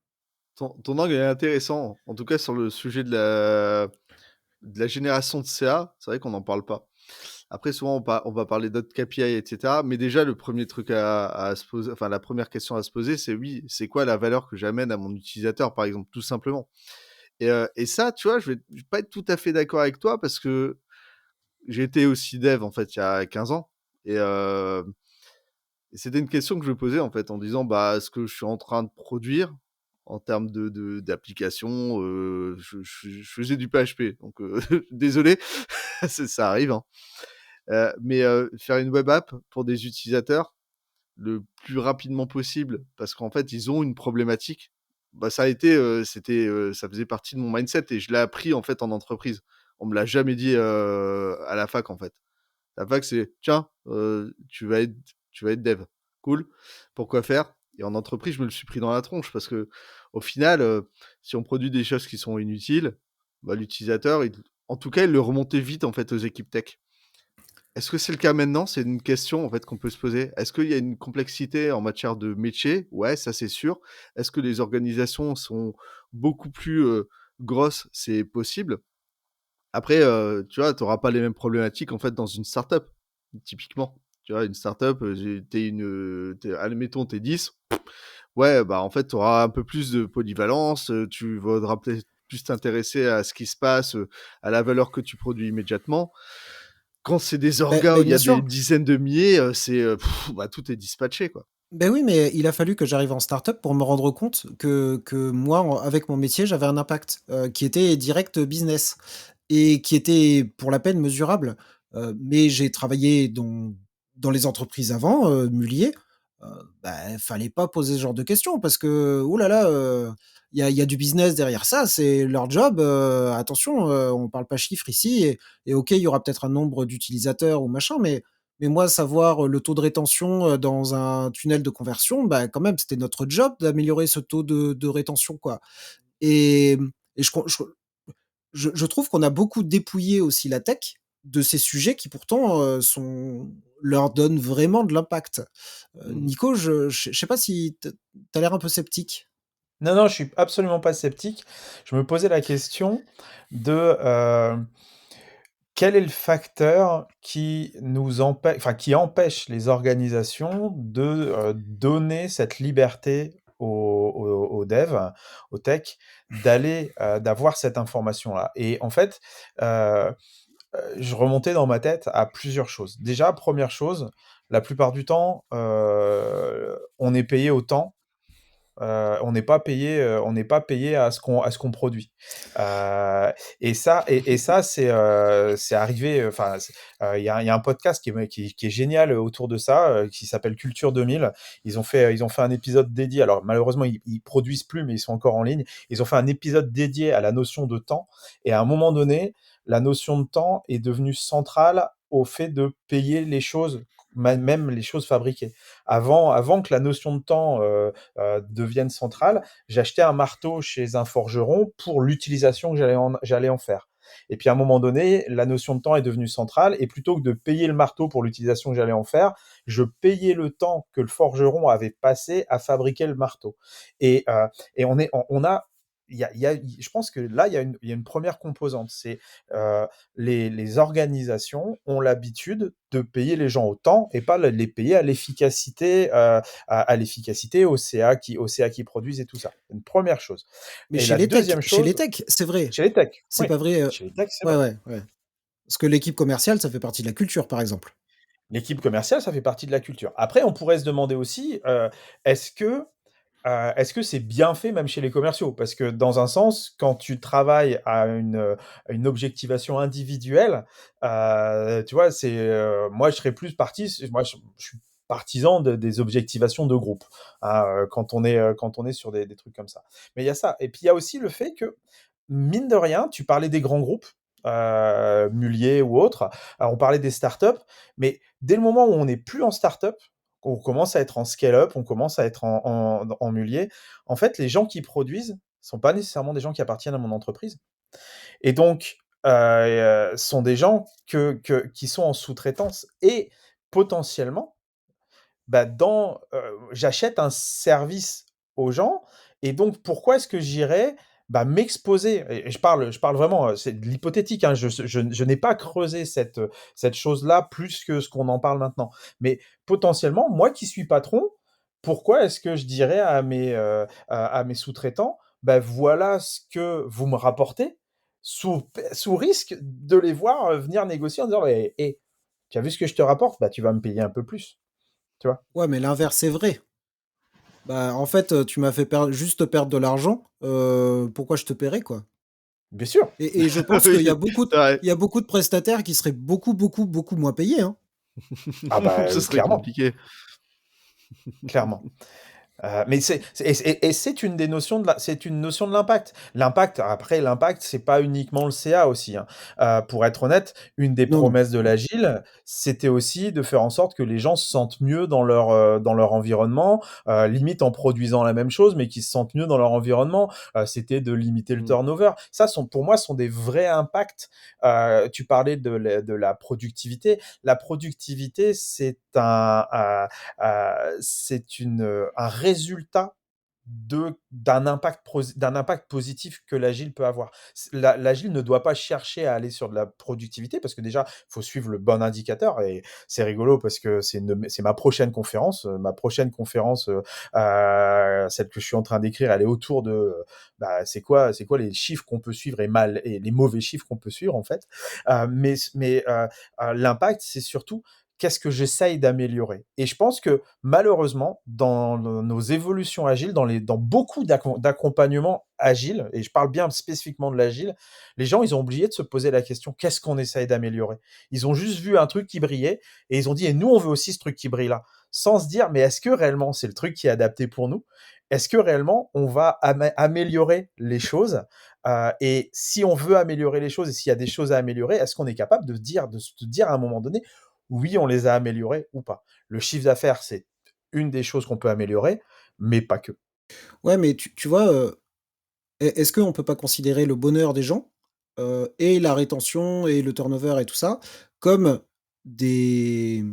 Ton angle est intéressant. En tout cas, sur le sujet de la génération de CA, c'est vrai qu'on n'en parle pas. Après, souvent, on va parler d'autres KPI, et cetera. Mais déjà, le premier truc à se poser, enfin, la première question à se poser, c'est oui, c'est quoi la valeur que j'amène à mon utilisateur, par exemple, tout simplement. Et ça, tu vois, je vais pas être tout à fait d'accord avec toi parce que j'ai été aussi dev, en fait, il y a 15 ans. Et, euh, et c'était une question que je me posais, en fait, en disant, bah, ce que je suis en train de produire en termes d'application, je faisais du PHP. Donc, désolé, ça arrive, hein. Mais faire une web app pour des utilisateurs le plus rapidement possible, parce qu'en fait, ils ont une problématique. Bah, ça a été, ça faisait partie de mon mindset et je l'ai appris en fait en entreprise. On me l'a jamais dit à la fac en fait. La fac, c'est tiens, tu vas être dev, cool. Pourquoi faire? Et en entreprise, je me le suis pris dans la tronche parce que au final, si on produit des choses qui sont inutiles, bah, l'utilisateur, en tout cas, il le remontait vite en fait aux équipes tech. Est-ce que c'est le cas maintenant? C'est une question, en fait, qu'on peut se poser. Est-ce qu'il y a une complexité en matière de métier? Ouais, ça, c'est sûr. Est-ce que les organisations sont beaucoup plus, grosses? C'est possible. Après, tu vois, tu auras pas les mêmes problématiques, en fait, dans une start-up, typiquement. Tu vois, une start-up, admettons, tu 10. Ouais, bah, en fait, tu auras un peu plus de polyvalence, tu voudras peut-être plus t'intéresser à ce qui se passe, à la valeur que tu produis immédiatement. Quand c'est des orgas où il y Bien a des sûr. dizaines de milliers, c'est, bah, tout est dispatché, quoi. Ben oui, mais il a fallu que j'arrive en start-up pour me rendre compte que moi, avec mon métier, j'avais un impact, qui était direct business et qui était pour la peine mesurable. Mais j'ai travaillé dans les entreprises avant, Mullier, heu, fallait pas poser ce genre de questions parce que, ouh là là, il y a du business derrière ça, c'est leur job, attention, on parle pas chiffres ici et OK, il y aura peut-être un nombre d'utilisateurs ou machin, mais moi, savoir, le taux de rétention, dans un tunnel de conversion, bah, quand même, c'était notre job d'améliorer ce taux de rétention, quoi. Et je trouve qu'on a beaucoup dépouillé aussi la tech de ces sujets qui pourtant, leur donnent vraiment de l'impact. Mmh. Nico, je sais pas si tu as l'air un peu sceptique? Non, non, je suis absolument pas sceptique. Je me posais la question de, quel est le facteur qui nous empêche, enfin, qui empêche les organisations de, donner cette liberté aux devs, aux tech, d'aller, d'avoir cette information-là? Et en fait, heu je remontais dans ma tête à plusieurs choses. Déjà, première chose, la plupart du temps, on est payé au temps. On n'est pas payé à ce qu'on produit. Et ça, c'est arrivé. Enfin, il y a un podcast qui est génial autour de ça, qui s'appelle Culture 2000. Ils ont fait un épisode dédié. Alors malheureusement, ils produisent plus, mais ils sont encore en ligne. Ils ont fait un épisode dédié à la notion de temps. Et à un moment donné, la notion de temps est devenue centrale au fait de payer les choses, même les choses fabriquées. Avant que la notion de temps devienne centrale, j'achetais un marteau chez un forgeron pour l'utilisation que j'allais en faire. Et puis à un moment donné, la notion de temps est devenue centrale, et plutôt que de payer le marteau pour l'utilisation que j'allais en faire, je payais le temps que le forgeron avait passé à fabriquer le marteau. Et on a je pense que là, il y a une première composante, c'est les organisations ont l'habitude de payer les gens au temps et pas les payer à l'efficacité, à l'efficacité, au CA qui produisent et tout ça. Une première chose. Mais Et la deuxième chez les chose, techs, c'est vrai. chez les techs, C'est oui, pas vrai. chez les techs, c'est Ouais, vrai. ouais, ouais. Parce que l'équipe commerciale, ça fait partie de la culture, par exemple. L'équipe commerciale, ça fait partie de la culture. Après, on pourrait se demander aussi, est-ce que est-ce que c'est bien fait même chez les commerciaux? Parce que dans un sens, quand tu travailles à une objectivation individuelle, tu vois, moi je serais plus je suis partisan des objectivations de groupe, hein, quand on est sur des trucs comme ça. Mais il y a ça. Et puis il y a aussi le fait que, mine de rien, tu parlais des grands groupes, Mullier ou autres, on parlait des startups, mais dès le moment où on n'est plus en startup, on commence à être en scale-up, on commence à être en Mullier. En fait, les gens qui produisent sont pas nécessairement des gens qui appartiennent à mon entreprise. Et donc, sont des gens qui sont en sous-traitance. Et potentiellement, bah, j'achète un service aux gens, et donc pourquoi est-ce que j'irais, bah, m'exposer? Et je parle vraiment, c'est de l'hypothétique, hein, je n'ai pas creusé cette chose-là plus que ce qu'on en parle maintenant. Mais potentiellement, moi qui suis patron, pourquoi est-ce que je dirais à mes sous-traitants: «Bah, voilà ce que vous me rapportez», sous risque de les voir, venir négocier en disant: «Eh, tu as vu ce que je te rapporte? Bah, tu vas me payer un peu plus», tu vois? Ouais, mais l'inverse est vrai. Bah, en fait, tu m'as fait juste perdre de l'argent, pourquoi je te paierais, quoi? Bien sûr. Et je pense Oui, qu'il c'est vrai. il y a beaucoup de prestataires qui seraient beaucoup, beaucoup, beaucoup moins payés, hein. Ah bah, Ce serait clairement, compliqué. clairement. Mais c'est une des notions c'est une notion de l'impact. L'impact, c'est pas uniquement le CA aussi, hein. Pour être honnête, une des Non, promesses de l'agile, c'était aussi de faire en sorte que les gens se sentent mieux dans leur environnement, limite en produisant la même chose, mais qu'ils se sentent mieux dans leur environnement. C'était de limiter le Mmh. turnover. Ça pour moi, sont des vrais impacts. Tu parlais de la productivité. La productivité, un résultat d'un impact positif que l'agile peut avoir. L'agile ne doit pas chercher à aller sur de la productivité, parce que déjà, il faut suivre le bon indicateur. Et c'est rigolo parce que c'est ma prochaine conférence. Ma prochaine conférence, celle que je suis en train d'écrire, elle est autour de bah, c'est quoi les chiffres qu'on peut suivre et les mauvais chiffres qu'on peut suivre en fait. L'impact, c'est surtout qu'est-ce que j'essaye d'améliorer? Et je pense que malheureusement, dans nos évolutions agiles, dans beaucoup d'accompagnements agiles, et je parle bien spécifiquement de l'agile, les gens, ils ont oublié de se poser la question: «Qu'est-ce qu'on essaye d'améliorer?» Ils ont juste vu un truc qui brillait, et ils ont dit: «Et nous, on veut aussi ce truc qui brille là», sans se dire: «Mais est-ce que réellement c'est le truc qui est adapté pour nous? Est-ce que réellement on va améliorer les choses?» Et si on veut améliorer les choses et s'il y a des choses à améliorer, est-ce qu'on est capable de se dire à un moment donné: oui, on les a améliorés ou pas. Le chiffre d'affaires, c'est une des choses qu'on peut améliorer, mais pas que. ouais, mais tu vois, est-ce qu'on peut pas considérer le bonheur des gens, et la rétention et le turnover et tout ça, comme des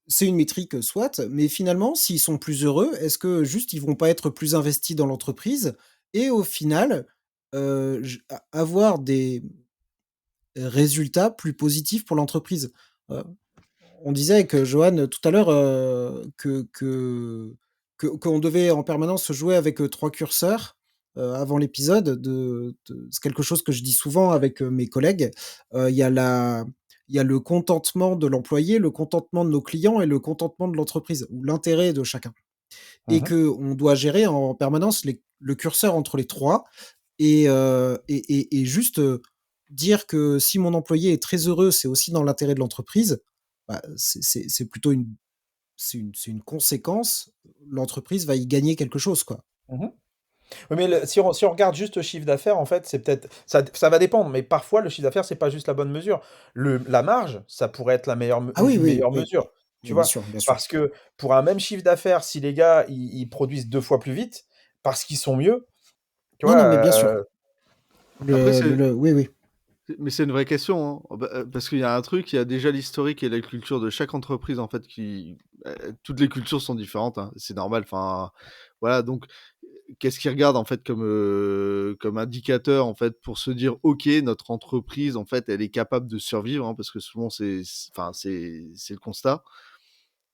c'est une métrique, soit, mais finalement, s'ils sont plus heureux, est-ce que juste ils vont pas être plus investis dans l'entreprise et au final, j a avoir des résultats plus positifs pour l'entreprise? Heu, on disait avec, Johan, tout à l'heure, qu'on devait en permanence jouer avec, 3 curseurs, avant l'épisode c'est quelque chose que je dis souvent avec, mes collègues. Il y a il y a le contentement de l'employé, le contentement de nos clients et le contentement de l'entreprise ou l'intérêt de chacun. et Mmh. qu'on doit gérer en permanence le curseur entre les 3 et juste, dire que si mon employé est très heureux, c'est aussi dans l'intérêt de l'entreprise, bah, c'est plutôt c'est une conséquence. L'entreprise va y gagner quelque chose, quoi. Mmh. Oui, mais si on regarde juste le chiffre d'affaires, en fait, c'est peut-être ça va dépendre, mais parfois le chiffre d'affaires, c'est pas juste la bonne mesure. La marge, ça pourrait être la meilleure Ah oui, une oui, meilleure oui, mesure, tu oui, bien vois? sûr, bien sûr. Parce que pour un même chiffre d'affaires, si les gars, ils produisent 2 fois plus vite, parce qu'ils sont mieux, tu Non, non, mais vois? bien sûr. Après, c'est Oui, oui. mais c'est une vraie question, hein. Oh bah, parce qu'il y a un truc, il y a déjà l'historique et la culture de chaque entreprise, en fait, toutes les cultures sont différentes, hein, c'est normal, enfin, voilà, donc qu'est-ce qu'ils regardent, en fait, comme indicateur, en fait, pour se dire: «OK, notre entreprise, en fait, elle est capable de survivre», hein, parce que souvent enfin, c'est le constat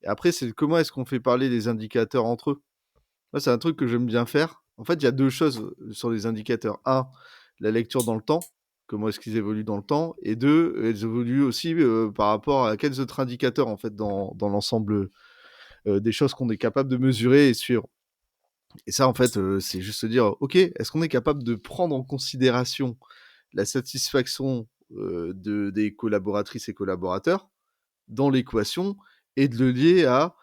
et après, c'est comment est-ce qu'on fait parler les indicateurs entre eux? Moi, c'est un truc que j'aime bien faire. En fait, il y a 2 choses, sur les indicateurs. Un, la lecture dans le temps, comment est-ce qu'ils évoluent dans le temps et 2, elles évoluent aussi, par rapport à quels autres indicateurs, en fait, dans l'ensemble, des choses qu'on est capable de mesurer et suivre. Et ça, en fait, c'est juste se dire: «OK, est-ce qu'on est capable de prendre en considération la satisfaction, des collaboratrices et collaborateurs dans l'équation et de le lier à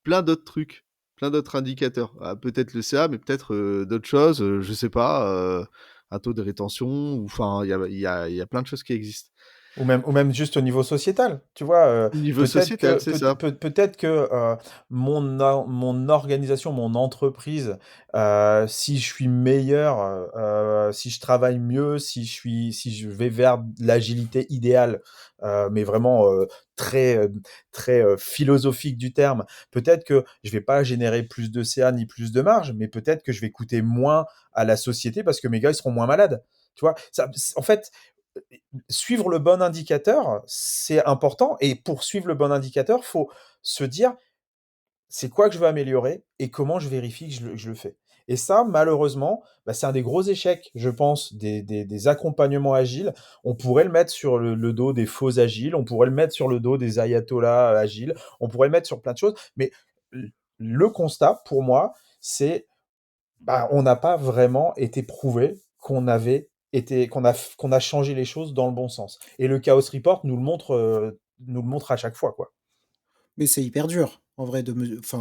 plein d'autres trucs, plein d'autres indicateurs. Ah, peut-être le CA, mais peut-être, d'autres choses, je sais pas, un taux de rétention ou enfin, il y a plein de choses qui existent. Ou même juste au niveau sociétal, tu vois? Niveau Peut-être sociétal, que c'est ça. peut-être que, mon organisation, mon entreprise, si je suis meilleur, si je travaille mieux, si je vais vers de l'agilité idéale, mais vraiment, très, philosophique du terme, peut-être que je vais pas générer plus de CA ni plus de marge, mais peut-être que je vais coûter moins à la société parce que mes gars, ils seront moins malades, tu vois? Ça en fait, suivre le bon indicateur, c'est important et pour suivre le bon indicateur, faut se dire: «C'est quoi que je veux améliorer et comment je vérifie que je le fais?» Et ça, malheureusement, bah, c'est un des gros échecs, je pense, des accompagnements agiles. On pourrait le mettre sur le dos des faux agiles, on pourrait le mettre sur le dos des ayatollahs, agiles, on pourrait le mettre sur plein de choses, mais le constat, pour moi, c'est bah, on n'a pas vraiment été prouvé qu'on a changé les choses dans le bon sens et le Chaos Report nous le montre à chaque fois, quoi. Mais c'est hyper dur, en vrai,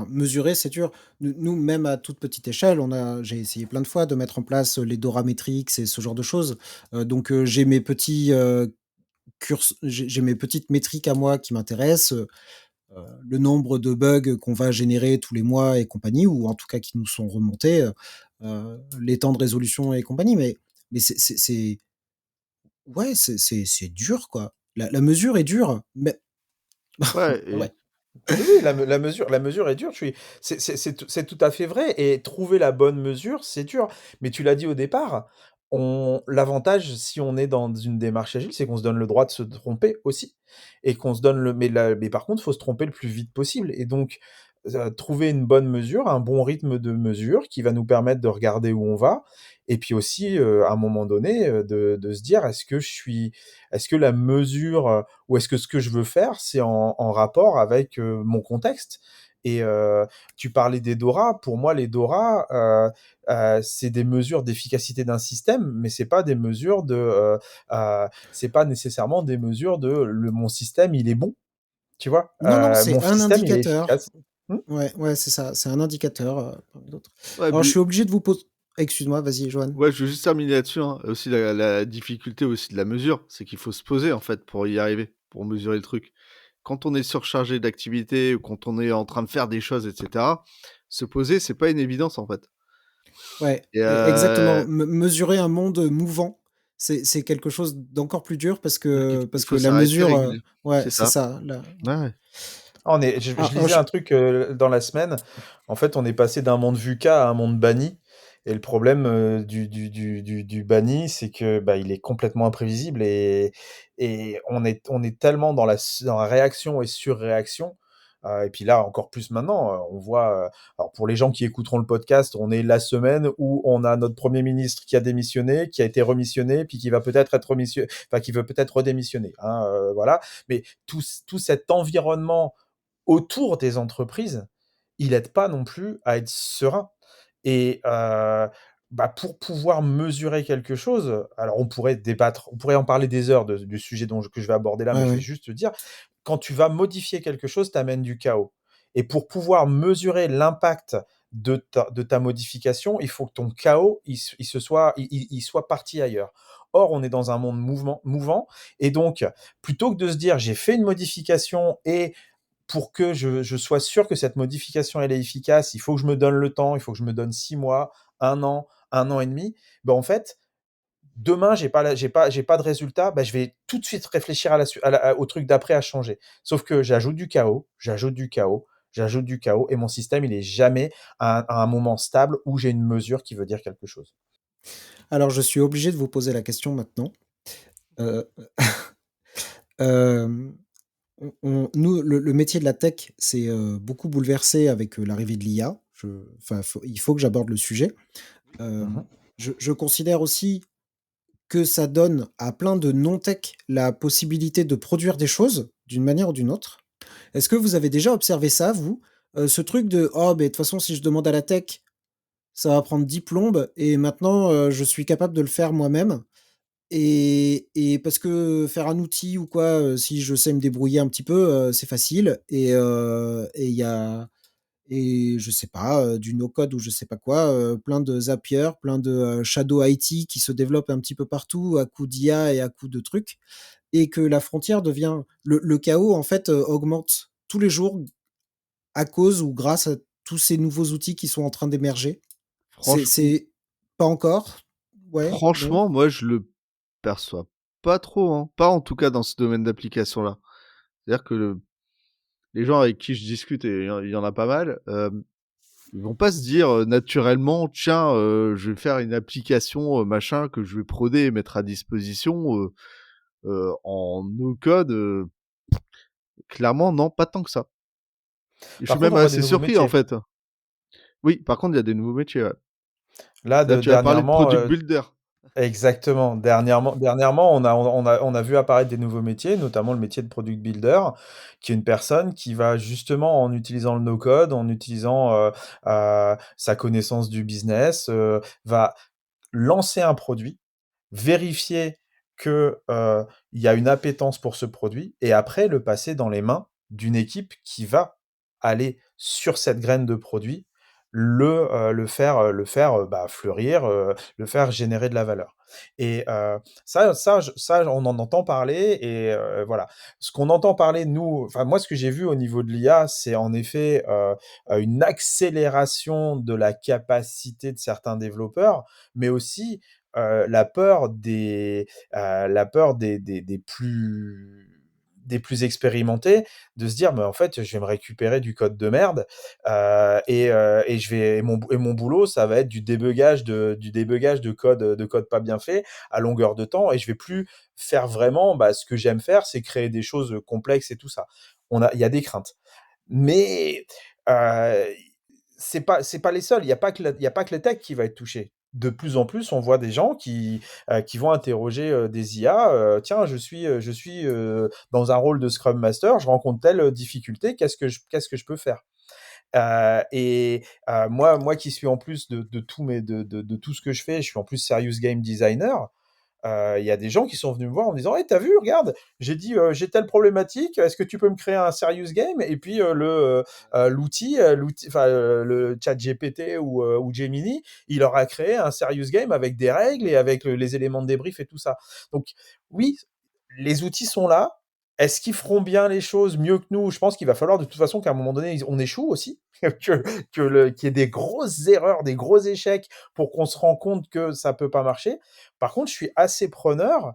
mesurer, c'est dur. Nous, même à toute petite échelle, j'ai essayé plein de fois de mettre en place, les Dora Metrics et ce genre de choses. J'ai mes petits, j'ai mes petites métriques à moi qui m'intéressent, le nombre de bugs qu'on va générer tous les mois et compagnie, ou en tout cas qui nous sont remontés, les temps de résolution et compagnie. Mais c'est ouais, c'est dur, quoi. La mesure est dure, mais Ouais et ouais. Oui, oui, la mesure est dure, c'est tout à fait vrai et trouver la bonne mesure, c'est dur. Mais tu l'as dit au départ, on l'avantage si on est dans une démarche agile, c'est qu'on se donne le droit de se tromper aussi et qu'on se donne le mais par contre, il faut se tromper le plus vite possible et donc trouver une bonne mesure, un bon rythme de mesure qui va nous permettre de regarder où on va et puis aussi, à un moment donné, de se dire: est-ce que la mesure, ou est-ce que ce que je veux faire, c'est en rapport avec, mon contexte? Et tu parlais des DORA. Pour moi, les DORA, c'est des mesures d'efficacité d'un système, mais c'est pas nécessairement des mesures de mon système, il est bon, tu vois? Non, non, Mon c'est un système, il est indicateur. efficace. Mmh? Ouais, ouais, c'est ça, c'est un indicateur, parmi d'autres. ouais, Alors je puis suis obligé de vous poser. Excuse-moi, vas-y, Johan. ouais, je veux juste terminer là-dessus, hein, aussi la difficulté aussi de la mesure, c'est qu'il faut se poser, en fait, pour y arriver, pour mesurer le truc. Quand on est surchargé d'activités ou quand on est en train de faire des choses et cetera, se poser, c'est pas une évidence, en fait Ouais, et exactement. Mesurer un monde mouvant, c'est quelque chose d'encore plus dur parce ouais, que il parce que faut la s'arrêter mesure, c'est ouais, c'est ça. ça, là. Ouais, ouais. Ah, je Alors lisais un truc, dans la semaine. En fait, on est passé d'un monde VUCA à un monde banni et le problème, du banni, c'est que, bah, il est complètement imprévisible et on est tellement dans la réaction et surréaction, et puis là, encore plus maintenant, on voit, alors pour les gens qui écouteront le podcast, on est la semaine où on a notre premier ministre qui a démissionné, qui a été remissionné, puis qui va peut-être être enfin, qui veut peut-être redémissionner, hein, voilà. Mais tout cet environnement autour des entreprises, il aide pas non plus à être serein. Et bah, pour pouvoir mesurer quelque chose, alors on pourrait débattre, on pourrait en parler des heures du sujet que je vais aborder là, mais Ouais, je vais ouais. juste te dire, quand tu vas modifier quelque chose, tu amènes du chaos. Et pour pouvoir mesurer l'impact de ta modification, il faut que ton chaos, il soit parti ailleurs. Or, on est dans un monde mouvant, et donc, plutôt que de se dire, j'ai fait une modification et pour que je sois sûr que cette modification elle est efficace, il faut que je me donne le temps, il faut que je me donne 6 mois, 1 an et demi. Ben, en fait, demain, j'ai pas de résultat, bah, je vais tout de suite réfléchir au truc d'après à changer. Sauf que j'ajoute du chaos, j'ajoute du chaos, j'ajoute du chaos et mon système, il est jamais à un moment stable où j'ai une mesure qui veut dire quelque chose. Alors je suis obligé de vous poser la question maintenant. Heu, hem, on nous, le métier de la tech s'est, beaucoup bouleversé avec, l'arrivée de l'IA. Enfin, il faut que j'aborde le sujet. Mmh. Hem, je considère aussi que ça donne à plein de non-tech la possibilité de produire des choses, d'une manière ou d'une autre. Est-ce que vous avez déjà observé ça, vous? Ce truc de: «Oh, beh, de toute façon, si je demande à la tech, ça va prendre 10 plombes et maintenant, je suis capable de le faire moi-même». Et parce que faire un outil ou quoi, si je sais me débrouiller un petit peu, c'est facile et il y a et je sais pas, du no-code ou je sais pas quoi, plein de Zapier, plein de, Shadow IT qui se développent un petit peu partout à coup d'IA et à coup de trucs et que la frontière devient le chaos en fait, augmente tous les jours à cause ou grâce à tous ces nouveaux outils qui sont en train d'émerger. Franch C'est pas encore? Ouais, non? Franchement, moi, je le perçois pas trop, hein. Pas en tout cas dans ce domaine d'application-là. C'est-à-dire que les gens avec qui je discute, et il y en a pas mal, ils vont pas se dire, naturellement: «Tiens, je vais faire une application, machin que je vais proder et mettre à disposition, en no code», clairement non, pas tant que ça. Et je suis Par contre, même on voit des assez nouveaux surpris, en métiers. fait. Oui, par contre, il y a des nouveaux métiers, ouais. Là, Là, tu as parlé de dernièrement, product builder. exactement. Dernièrement, on a vu apparaître des nouveaux métiers, notamment le métier de product builder, qui est une personne qui va justement, en utilisant le no-code, en utilisant sa connaissance du business, va lancer un produit, vérifier que il y a une appétence pour ce produit, et après le passer dans les mains d'une équipe qui va aller sur cette graine de produit, le faire, bah, fleurir, le faire générer de la valeur. Et on en entend parler, et voilà. Ce qu'on entend parler, nous, enfin moi, ce que j'ai vu au niveau de l'IA, c'est en effet, une accélération de la capacité de certains développeurs, mais aussi la peur des plus expérimentés, de se dire: «Mais en fait, je vais me récupérer du code de merde, et mon boulot, ça va être du débugage de code pas bien fait à longueur de temps, et je vais plus faire vraiment, bah, ce que j'aime faire, c'est créer des choses complexes et tout ça». Il y a des craintes. Mais heu, c'est pas les seuls. Il y a pas que les tech qui va être touché. De plus en plus, on voit des gens qui vont interroger, des IA, «Tiens, je suis dans un rôle de scrum master, je rencontre telle, difficulté, qu'est-ce que je peux faire?» Moi qui suis en plus de tout ce que je fais, je suis en plus serious game designer. Il y a des gens qui sont venus me voir en me disant: «Hey, tu vu, regarde, j'ai dit, j'ai telle problématique, est-ce que tu peux me créer un serious game?» Et puis, l'outil, enfin, le ChatGPT ou Gemini, il leur a créé un serious game avec des règles et avec les éléments de débrief et tout ça. Donc oui, les outils sont là. Est-ce qu'ils feront bien les choses mieux que nous? Je pense qu'il va falloir de toute façon qu'à un moment donné, on échoue aussi, que qu'il y ait des grosses erreurs, des gros échecs pour qu'on se rende compte que ça peut pas marcher. Par contre, je suis assez preneur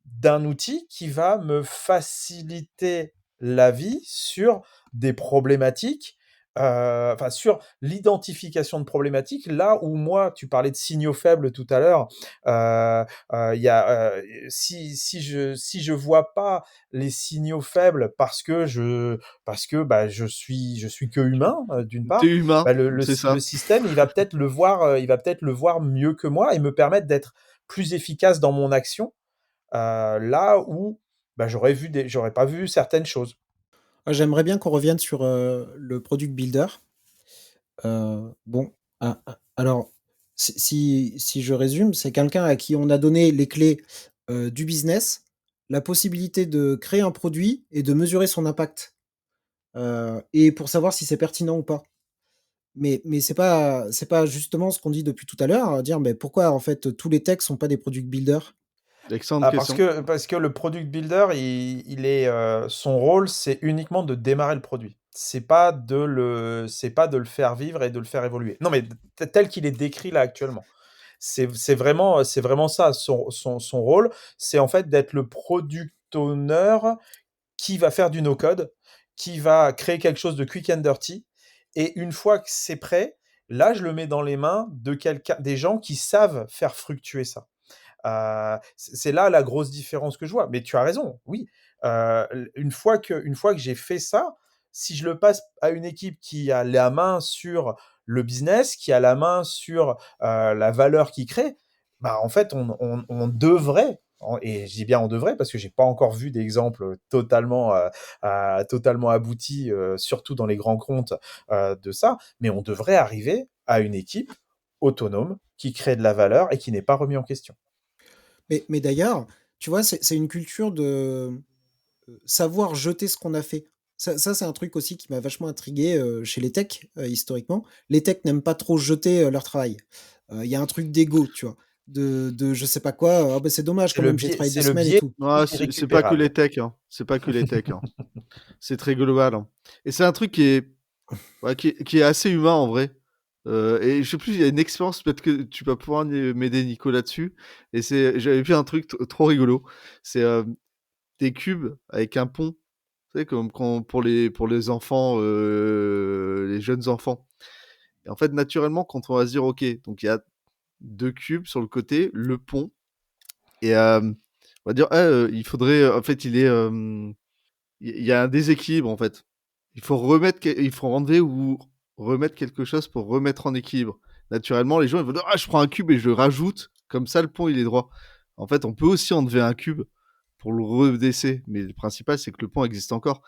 d'un outil qui va me faciliter la vie sur des problématiques, enfin sur l'identification de problématiques. Là où moi, tu parlais de signaux faibles tout à l'heure, il y a, si je vois pas les signaux faibles parce que, bah, je suis que humain, d'une Tu part, humain, bah, c'est le ça. système, il va peut-être le voir mieux que moi et me permettre d'être plus efficace dans mon action, là où, bah, j'aurais pas vu certaines choses. J'aimerais bien qu'on revienne sur, le product builder. Bon, alors, si je résume, c'est quelqu'un à qui on a donné les clés, du business, la possibilité de créer un produit et de mesurer son impact, et pour savoir si c'est pertinent ou pas. Mais c'est pas justement ce qu'on dit depuis tout à l'heure, dire: «Mais pourquoi en fait tous les techs sont pas des product builders?» Excellente Ah, parce question. que parce que le product builder, il est, son rôle, c'est uniquement de démarrer le produit. C'est pas de le faire vivre et de le faire évoluer. Non, mais tel qu'il est décrit là actuellement. C'est vraiment ça son rôle, c'est en fait d'être le product owner qui va faire du no code, qui va créer quelque chose de quick and dirty et une fois que c'est prêt, là, je le mets dans les mains de quelqu'un des gens qui savent faire fructuer ça. C'est là la grosse différence que je vois. Mais tu as raison, oui. Une fois que j'ai fait ça, si je le passe à une équipe qui a la main sur le business, qui a la main sur la valeur qu'il crée, bah, en fait, on devrait, et je dis bien on devrait parce que j'ai pas encore vu d'exemple totalement abouti, surtout dans les grands comptes de ça, mais on devrait arriver à une équipe autonome qui crée de la valeur et qui n'est pas remis en question. Mais d'ailleurs, tu vois, c'est une culture de, savoir jeter ce qu'on a fait. Ça, c'est un truc aussi qui m'a vachement intrigué, chez les techs, historiquement. Les techs n'aiment pas trop jeter, leur travail. Il y a un truc d'ego, tu vois? De je sais pas quoi, «Ah bah, c'est dommage C'est quand le même, j'ai biais travaillé 2 c'est le semaines et biais tout». Ah, c'est pas que les irrécupérable. techs, hein. C'est pas que les techs, hein. C'est très global, hein. Et c'est un truc qui est ouais, qui est assez humain en vrai. Et je sais plus, il y a une expérience, peut-être que tu vas pouvoir m'aider Nico là-dessus. Et j'avais vu un truc trop rigolo. C'est des cubes avec un pont, tu sais, comme quand pour les enfants, les jeunes enfants. Et en fait, naturellement, quand on va se dire, ok, donc il y a deux cubes sur le côté, le pont, et on va dire, ah, il faudrait, en fait, il y a un déséquilibre en fait. Il faut enlever ou remettre quelque chose pour remettre en équilibre. Naturellement, les gens ils vont dire ah je prends un cube et je le rajoute, comme ça le pont il est droit. En fait, on peut aussi enlever un cube pour le redresser, mais le principal c'est que le pont existe encore.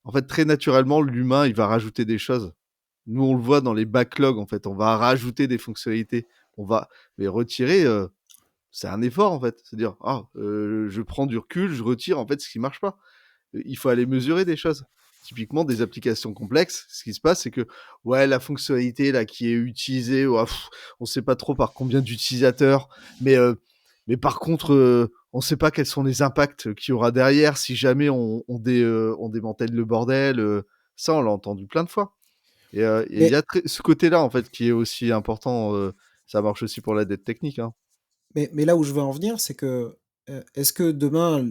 En fait, très naturellement, l'humain il va rajouter des choses. Nous on le voit dans les backlogs en fait, on va rajouter des fonctionnalités, on va les retirer. C'est un effort en fait, c'est à dire ah je prends du recul, je retire en fait ce qui marche pas. Il faut aller mesurer des choses. Typiquement, des applications complexes, ce qui se passe, c'est que ouais, la fonctionnalité là qui est utilisée, ouah, on ne sait pas trop par combien d'utilisateurs, mais par contre, on ne sait pas quels sont les impacts qu'il y aura derrière si jamais on démantèle le bordel. Ça, on l'a entendu plein de fois. Et il y Mais a ce côté-là en fait qui est aussi important. Ça marche aussi pour la dette technique, hein. mais là où je veux en venir, c'est que, est-ce que demain,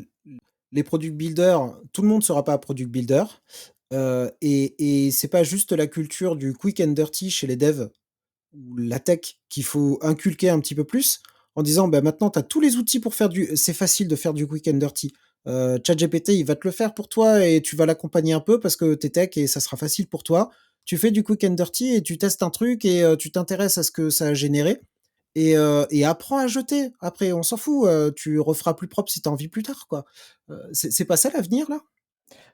les product builders, tout le monde ne sera pas product builder, et c'est pas juste la culture du quick and dirty chez les devs ou la tech qu'il faut inculquer un petit peu plus en disant: «Bah, maintenant tu as tous les outils pour faire du c'est facile de faire du quick and dirty. ChatGPT, il va te le faire pour toi et tu vas l'accompagner un peu parce que tu es tech et ça sera facile pour toi. Tu fais du quick and dirty et tu testes un truc et tu t'intéresses à ce que ça a généré et apprends à jeter. Après, on s'en fout, tu referas plus propre si tu as envie plus tard, quoi». C'est pas ça l'avenir, là?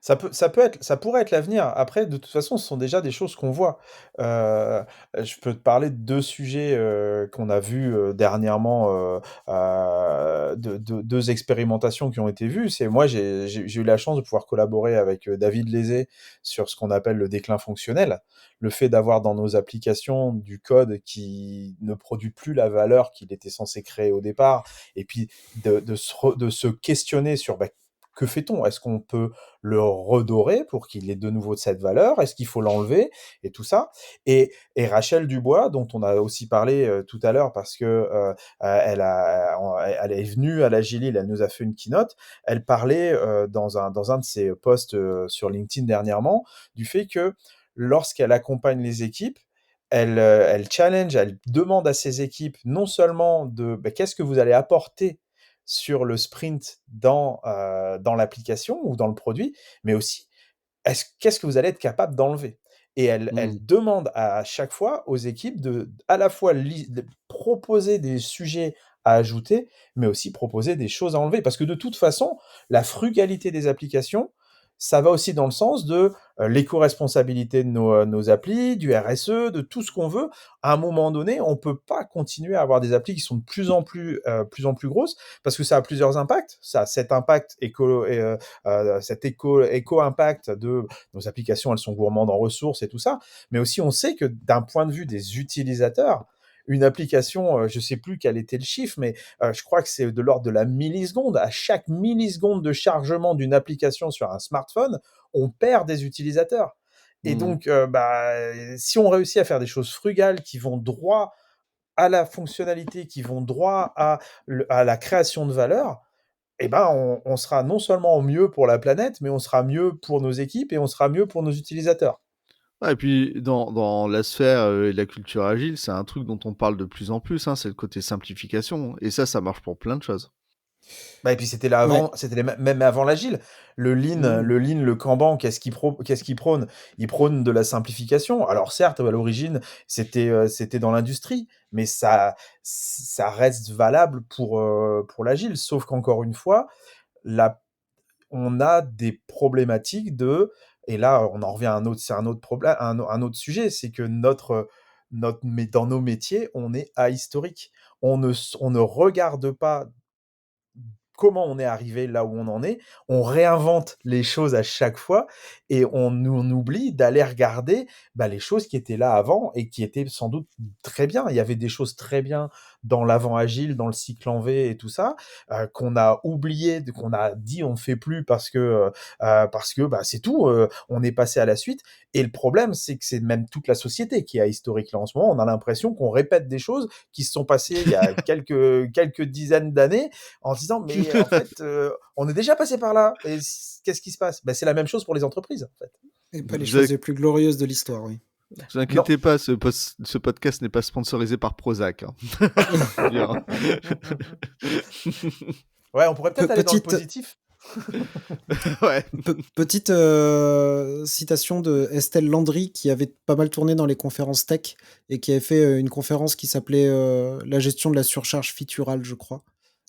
Ça pourrait être l'avenir. Après, de toute façon, ce sont déjà des choses qu'on voit. Je peux te parler de 2 sujets, qu'on a vus, dernièrement, de 2 expérimentations qui ont été vues. C'est moi, j'ai eu la chance de pouvoir collaborer avec, David Lézé sur ce qu'on appelle le déclin fonctionnel. Le fait d'avoir dans nos applications du code qui ne produit plus la valeur qu'il était censé créer au départ et puis de se questionner sur, bah, que fait-on? Est-ce qu'on peut le redorer pour qu'il ait de nouveau de cette valeur? Est-ce qu'il faut l'enlever? Et tout ça. Et Rachel Dubois, dont on a aussi parlé tout à l'heure parce que elle est venue à l'Agilil, elle nous a fait une keynote. Elle parlait dans un de ses posts sur LinkedIn dernièrement du fait que lorsqu'elle accompagne les équipes, elle challenge, elle demande à ses équipes non seulement de bah, qu'est-ce que vous allez apporter sur le sprint dans l'application ou dans le produit, mais aussi qu'est-ce que vous allez être capable d'enlever? Et elle Mmh. demande à chaque fois aux équipes à la fois de proposer des sujets à ajouter, mais aussi proposer des choses à enlever. Parce que de toute façon, la frugalité des applications, ça va aussi dans le sens de l'éco-responsabilité de nos applis, du RSE, de tout ce qu'on veut. À un moment donné, on peut pas continuer à avoir des applis qui sont de plus en plus grosses, parce que ça a plusieurs impacts. Ça a cet impact cet éco-impact de nos applications, elles sont gourmandes en ressources et tout ça, mais aussi on sait que d'un point de vue des utilisateurs, une application, je sais plus quel était le chiffre, mais je crois que c'est de l'ordre de la milliseconde. À chaque milliseconde de chargement d'une application sur un smartphone, on perd des utilisateurs. Et Mmh. donc, si on réussit à faire des choses frugales qui vont droit à la fonctionnalité, qui vont droit à la création de valeur, eh ben, on sera non seulement mieux pour la planète, mais on sera mieux pour nos équipes et on sera mieux pour nos utilisateurs. Ouais, et puis dans la sphère, et la culture agile, c'est un truc dont on parle de plus en plus, hein, c'est le côté simplification et ça marche pour plein de choses. Bah, et puis c'était là Ouais. avant, c'était même avant l'agile. Mmh. Le Kanban, qu'est-ce qu'il prône? Il prône de la simplification. Alors certes, à l'origine, c'était dans l'industrie, mais ça reste valable pour l'agile. Sauf qu'encore une fois, la on a des problématiques et là, on en revient à c'est un autre problème, un autre sujet, c'est que mais dans nos métiers, on est ahistorique. On ne regarde pas comment on est arrivé là où on en est. On réinvente les choses à chaque fois et on oublie d'aller regarder les choses qui étaient là avant et qui étaient sans doute très bien. Il y avait des choses très bien dans l'avant agile, dans le cycle en V et tout ça, qu'on a oublié, qu'on a dit on ne fait plus parce que c'est tout, on est passé à la suite. Et le problème, c'est que c'est même toute la société qui est historique là en ce moment. On a l'impression qu'on répète des choses qui se sont passées il y a quelques dizaines d'années en se disant mais en fait on est déjà passé par là et qu'est-ce qui se passe? C'est la même chose pour les entreprises en fait. Et pas les Vous choses inq les plus glorieuses de l'histoire, oui. vous Non. inquiétez pas, ce podcast n'est pas sponsorisé par Prozac, hein. Je veux dire, hein. Ouais, on pourrait peut-être aller dans le Petite, positif. Ouais. petite citation de Estelle Landry qui avait pas mal tourné dans les conférences tech et qui avait fait une conférence qui s'appelait La gestion de la surcharge featurale, je crois,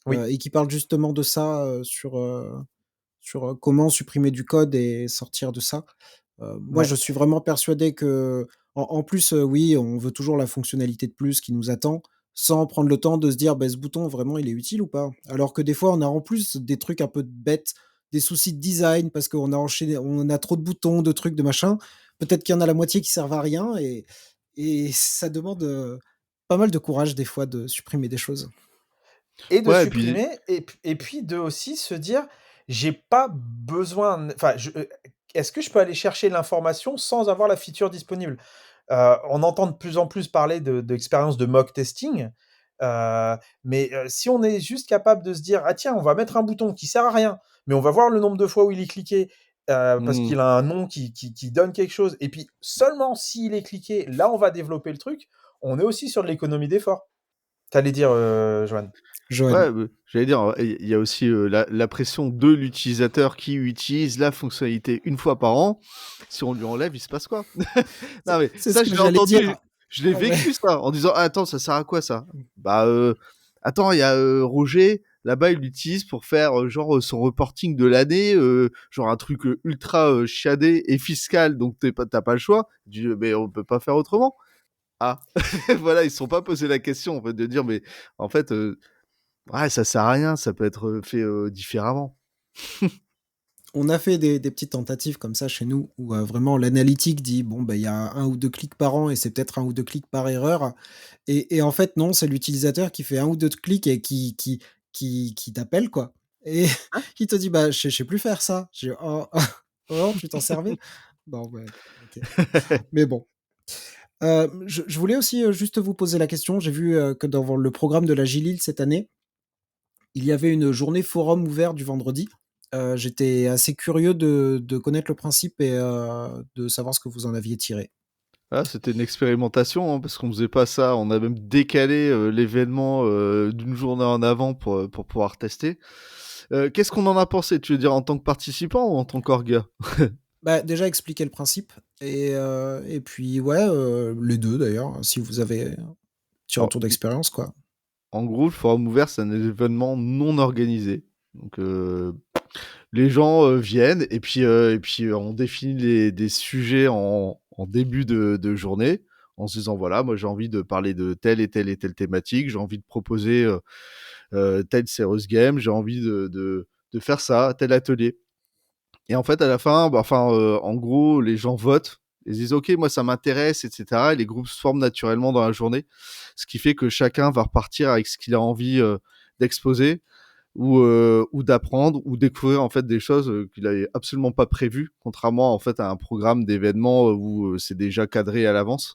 Oui, et qui parle justement de ça, sur comment supprimer du code et sortir de ça. Moi, ouais. je suis vraiment persuadé que en plus, oui, on veut toujours la fonctionnalité de plus qui nous attend, sans prendre le temps de se dire: «Bah, ce bouton vraiment il est utile ou pas?» alors que des fois, on a en plus des trucs un peu bêtes, des soucis de design parce qu'on a enchaîné on a trop de boutons, de trucs, de machin. Peut-être qu'il y en a la moitié qui servent à rien et ça demande, pas mal de courage des fois de supprimer des choses. Et de Ouais, et puis supprimer et puis de aussi se dire: «J'ai pas besoin enfin est-ce que je peux aller chercher l'information sans avoir la feature disponible?» On entend de plus en plus parler d'expériences de mock testing, mais si on est juste capable de se dire: «Ah tiens, on va mettre un bouton qui sert à rien, mais on va voir le nombre de fois où il est cliqué, parce mmh. qu'il a un nom qui donne quelque chose et puis seulement s'il est cliqué, là, on va développer le truc», on est aussi sur de l'économie d'effort. Tu allais dire, Joanne? Joanne. Ouais, j'allais dire, il y a aussi, la pression de l'utilisateur qui utilise la fonctionnalité une fois par an. Si on lui enlève, il se passe quoi? Non, mais C'est ce ça, que je l'ai j'allais dire. entendu, je l'ai Ah ouais. vécu ça, en disant: «Ah, attends, ça sert à quoi ça?» «Bah, attends, il y a, Roger, là-bas, il l'utilise pour faire, genre, son reporting de l'année, genre un truc, ultra, chiadé et fiscal, donc tu pas le choix». Je dis: «Mais on peut pas faire autrement?» «Ah!» Voilà, ils se sont pas posé la question, en fait, de dire: «Mais en fait, ouais, ça sert à rien, ça peut être, fait, différemment». On a fait des petites tentatives comme ça chez nous où, vraiment l'analytique dit: «Bon, bah, il y a un ou 2 clics par an et c'est peut-être un ou 2 clics par erreur» et en fait non, c'est l'utilisateur qui fait un ou 2 clics et qui t'appelle quoi et qui te dit: «Bah, je sais plus faire ça». J'ai: «Oh, oh, tu t'en servais?» «Bon, ouais, OK». Mais bon, je voulais aussi, juste vous poser la question. J'ai vu, que dans le programme de la Gilil cette année, il y avait une journée forum ouvert du vendredi. J'étais assez curieux de connaître le principe et de savoir ce que vous en aviez tiré. Ah, c'était une expérimentation, hein, parce qu'on faisait pas ça. On a même décalé, l'événement, d'une journée en avant pour pouvoir tester. Qu'est-ce qu'on en a pensé? Tu veux dire en tant que participant ou en tant qu'orga? Bah, déjà expliquer le principe et puis ouais, les 2 d'ailleurs, hein, si vous avez un petit En retour d'expérience quoi. en gros, le forum ouvert, c'est un événement non organisé. Donc, les gens, viennent et puis on définit des sujets en début de journée, en se disant: «Voilà, moi j'ai envie de parler de telle et telle thématique, j'ai envie de proposer, telle serious game, j'ai envie de faire ça, tel atelier». Et en fait, à la fin, en gros, les gens votent. Ils disent: «OK, moi ça m'intéresse» et cetera, et les groupes se forment naturellement dans la journée. Ce qui fait que chacun va repartir avec ce qu'il a envie, d'exposer ou d'apprendre ou découvrir, en fait, des choses, qu'il avait absolument pas prévues, contrairement, en fait, à un programme d'événements, où, c'est déjà cadré à l'avance.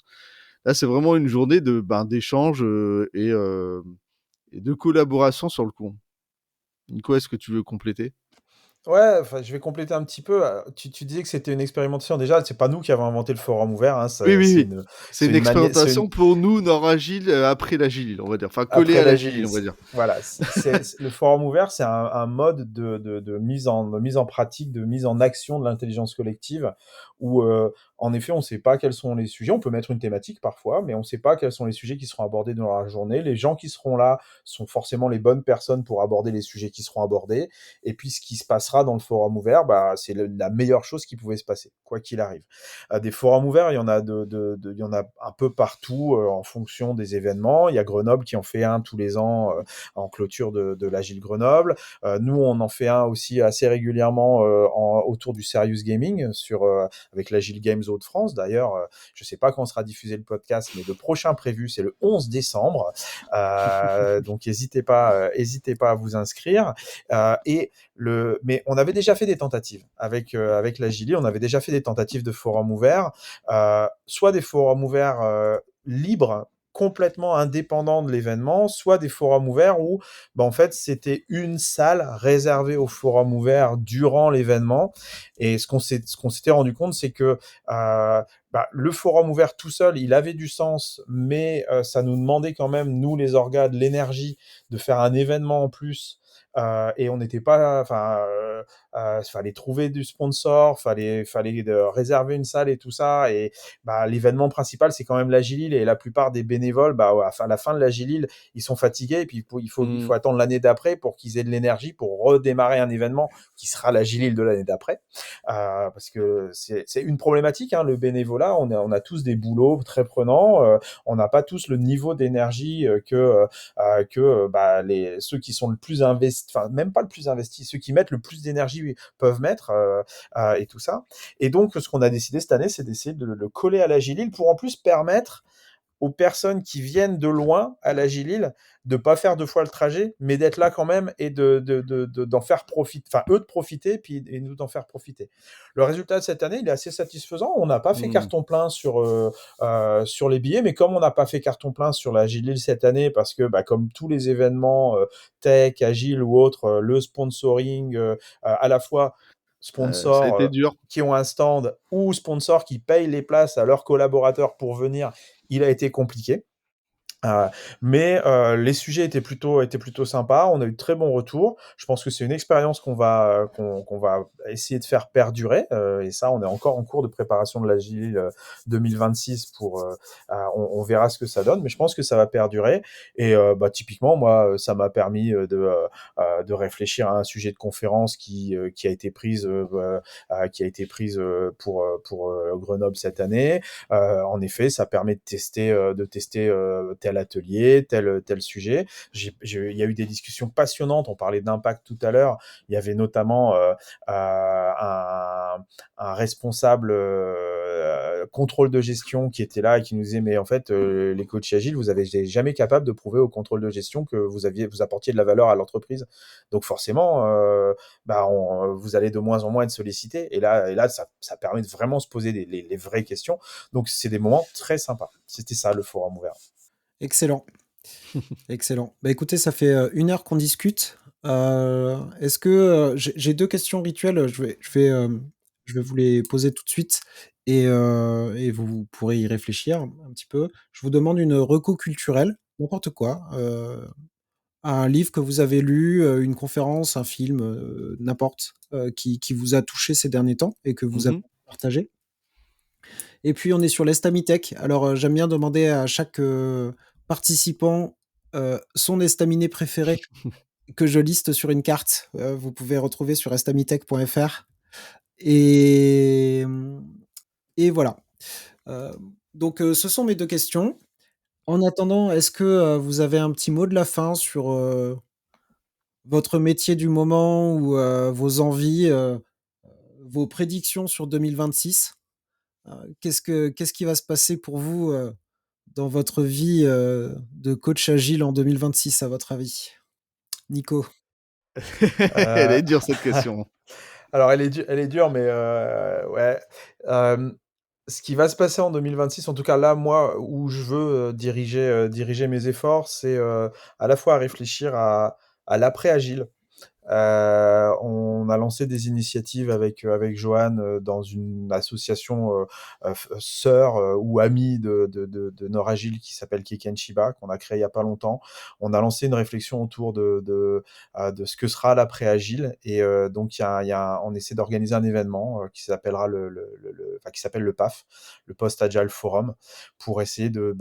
Là, c'est vraiment une journée d'échange, et de collaboration sur le coup. Nico, est-ce que tu veux compléter? Ouais, enfin, je vais compléter un petit peu. Tu disais que c'était une expérimentation. Déjà, c'est pas nous qui avons inventé le forum ouvert, hein, Oui, ça oui, c'est oui. une C'est c'est une une manière, expérimentation pour nous, Nord Agile, après l'Agile, on va dire. Enfin, collé après à l'Agile, on va l'agilise. dire. Voilà, le forum ouvert, c'est un mode de mise en pratique, de mise en action de l'intelligence collective, où en effet, on ne sait pas quels sont les sujets. On peut mettre une thématique parfois, mais on ne sait pas quels sont les sujets qui seront abordés dans la journée. Les gens qui seront là sont forcément les bonnes personnes pour aborder les sujets qui seront abordés. Et puis, ce qui se passera dans le forum ouvert, bah, c'est la meilleure chose qui pouvait se passer, quoi qu'il arrive. Des forums ouverts, il y en a il y en a un peu partout en fonction des événements. Il y a Grenoble qui en fait un tous les ans en clôture de l'Agile Grenoble. Nous, on en fait un aussi assez régulièrement autour du Serious Gaming avec l'Agile Games Hauts-de-France. D'ailleurs, je ne sais pas quand sera diffusé le podcast, mais le prochain prévu, c'est le 11 décembre. Donc, hésitez pas à vous inscrire. Mais on avait déjà fait des tentatives avec la Gili, on avait déjà fait des tentatives de forums ouverts, soit des forums ouverts libres, complètement indépendants de l'événement, soit des forums ouverts où, bah, en fait, c'était une salle réservée aux forums ouverts durant l'événement. Et ce qu'on s'était rendu compte, c'est que bah, le forum ouvert tout seul, il avait du sens, mais ça nous demandait quand même, nous les orgas, de l'énergie de faire un événement en plus. Et on n'était pas, fallait trouver du sponsor, fallait réserver une salle et tout ça. Et bah, l'événement principal, c'est quand même l'Agilil, et la plupart des bénévoles, bah, ouais, à la fin de l'Agilil, ils sont fatigués, et puis il faut Mmh. attendre l'année d'après pour qu'ils aient de l'énergie pour redémarrer un événement qui sera l'Agilil de l'année d'après. Parce que c'est une problématique, hein, le bénévolat. On a tous des boulots très prenants. On n'a pas tous le niveau d'énergie bah, ceux qui sont le plus investis, enfin même pas le plus investis, ceux qui mettent le plus d'énergie peuvent mettre et tout ça. Et donc ce qu'on a décidé cette année, c'est d'essayer de le coller à l'Agilil pour en plus permettre aux personnes qui viennent de loin à la Gilil de pas faire deux fois le trajet, mais d'être là quand même et d'en faire profiter, enfin eux de profiter, puis et nous d'en faire profiter. Le résultat de cette année, il est assez satisfaisant. On n'a pas fait Mmh. carton plein sur les billets, mais comme on n'a pas fait carton plein sur la Gilil cette année, parce que bah, comme tous les événements tech, agile ou autres, le sponsoring à la fois Ça a sponsors été dur. qui ont un stand ou sponsors qui payent les places à leurs collaborateurs pour venir, il a été compliqué. Heu, les sujets étaient plutôt sympas. On a eu de très bons retours. Je pense que c'est une expérience qu'on va essayer de faire perdurer, et ça, on est encore en cours de préparation de l'Agile 2026 on verra ce que ça donne, mais je pense que ça va perdurer. Et bah, typiquement, moi, ça m'a permis, de réfléchir à un sujet de conférence qui a été prise, pour Grenoble cette année. En effet, ça permet de tester tel atelier, tel sujet. Il y a eu des discussions passionnantes. On parlait d'impact tout à l'heure. Il y avait notamment un responsable contrôle de gestion qui était là et qui nous disait mais en fait les coachs agiles, vous avez jamais capable de prouver au contrôle de gestion que vous apportiez de la valeur à l'entreprise. Donc forcément, vous allez de moins en moins être sollicité. Et là ça permet de vraiment se poser les vraies questions. Donc c'est des moments très sympas. C'était ça le forum ouvert. Excellent, excellent. Bah, écoutez, ça fait, 1 heure qu'on discute. Est-ce que, j'ai 2 questions rituelles, je vais vous les poser tout de suite et vous pourrez y réfléchir un petit peu. Je vous demande une reco culturelle, n'importe quoi, un livre que vous avez lu, une conférence, un film, n'importe, qui vous a touché ces derniers temps et que vous avez Mmh. partagé. Et puis on est sur l'Estamitech. Alors, j'aime bien demander à chaque, participant, son estaminet préféré que je liste sur une carte. Vous pouvez retrouver sur estamitech.fr. Et, et voilà. Euh, donc, ce sont mes deux questions. En attendant, est-ce que vous avez un petit mot de la fin sur votre métier du moment ou vos envies, vos prédictions sur 2026? Qu'est-ce qui va se passer pour vous dans votre vie de coach agile en 2026, à votre avis? Nico? Elle Euh, est dure cette question. Alors, elle est dure, mais ouais. Euh, Ce qui va se passer en 2026, en tout cas là, moi, où je veux diriger mes efforts, c'est à la fois à réfléchir à l'après-agile. On a lancé des initiatives avec Johan dans une association sœur ou amie de Noragile qui s'appelle Keken Shiba, qu'on a créé il n'y a pas longtemps. On a lancé une réflexion autour de ce que sera l'après-agile. Et donc, on essaie d'organiser un événement qui s'appellera enfin, qui s'appelle le PAF, le Post Agile Forum, pour essayer de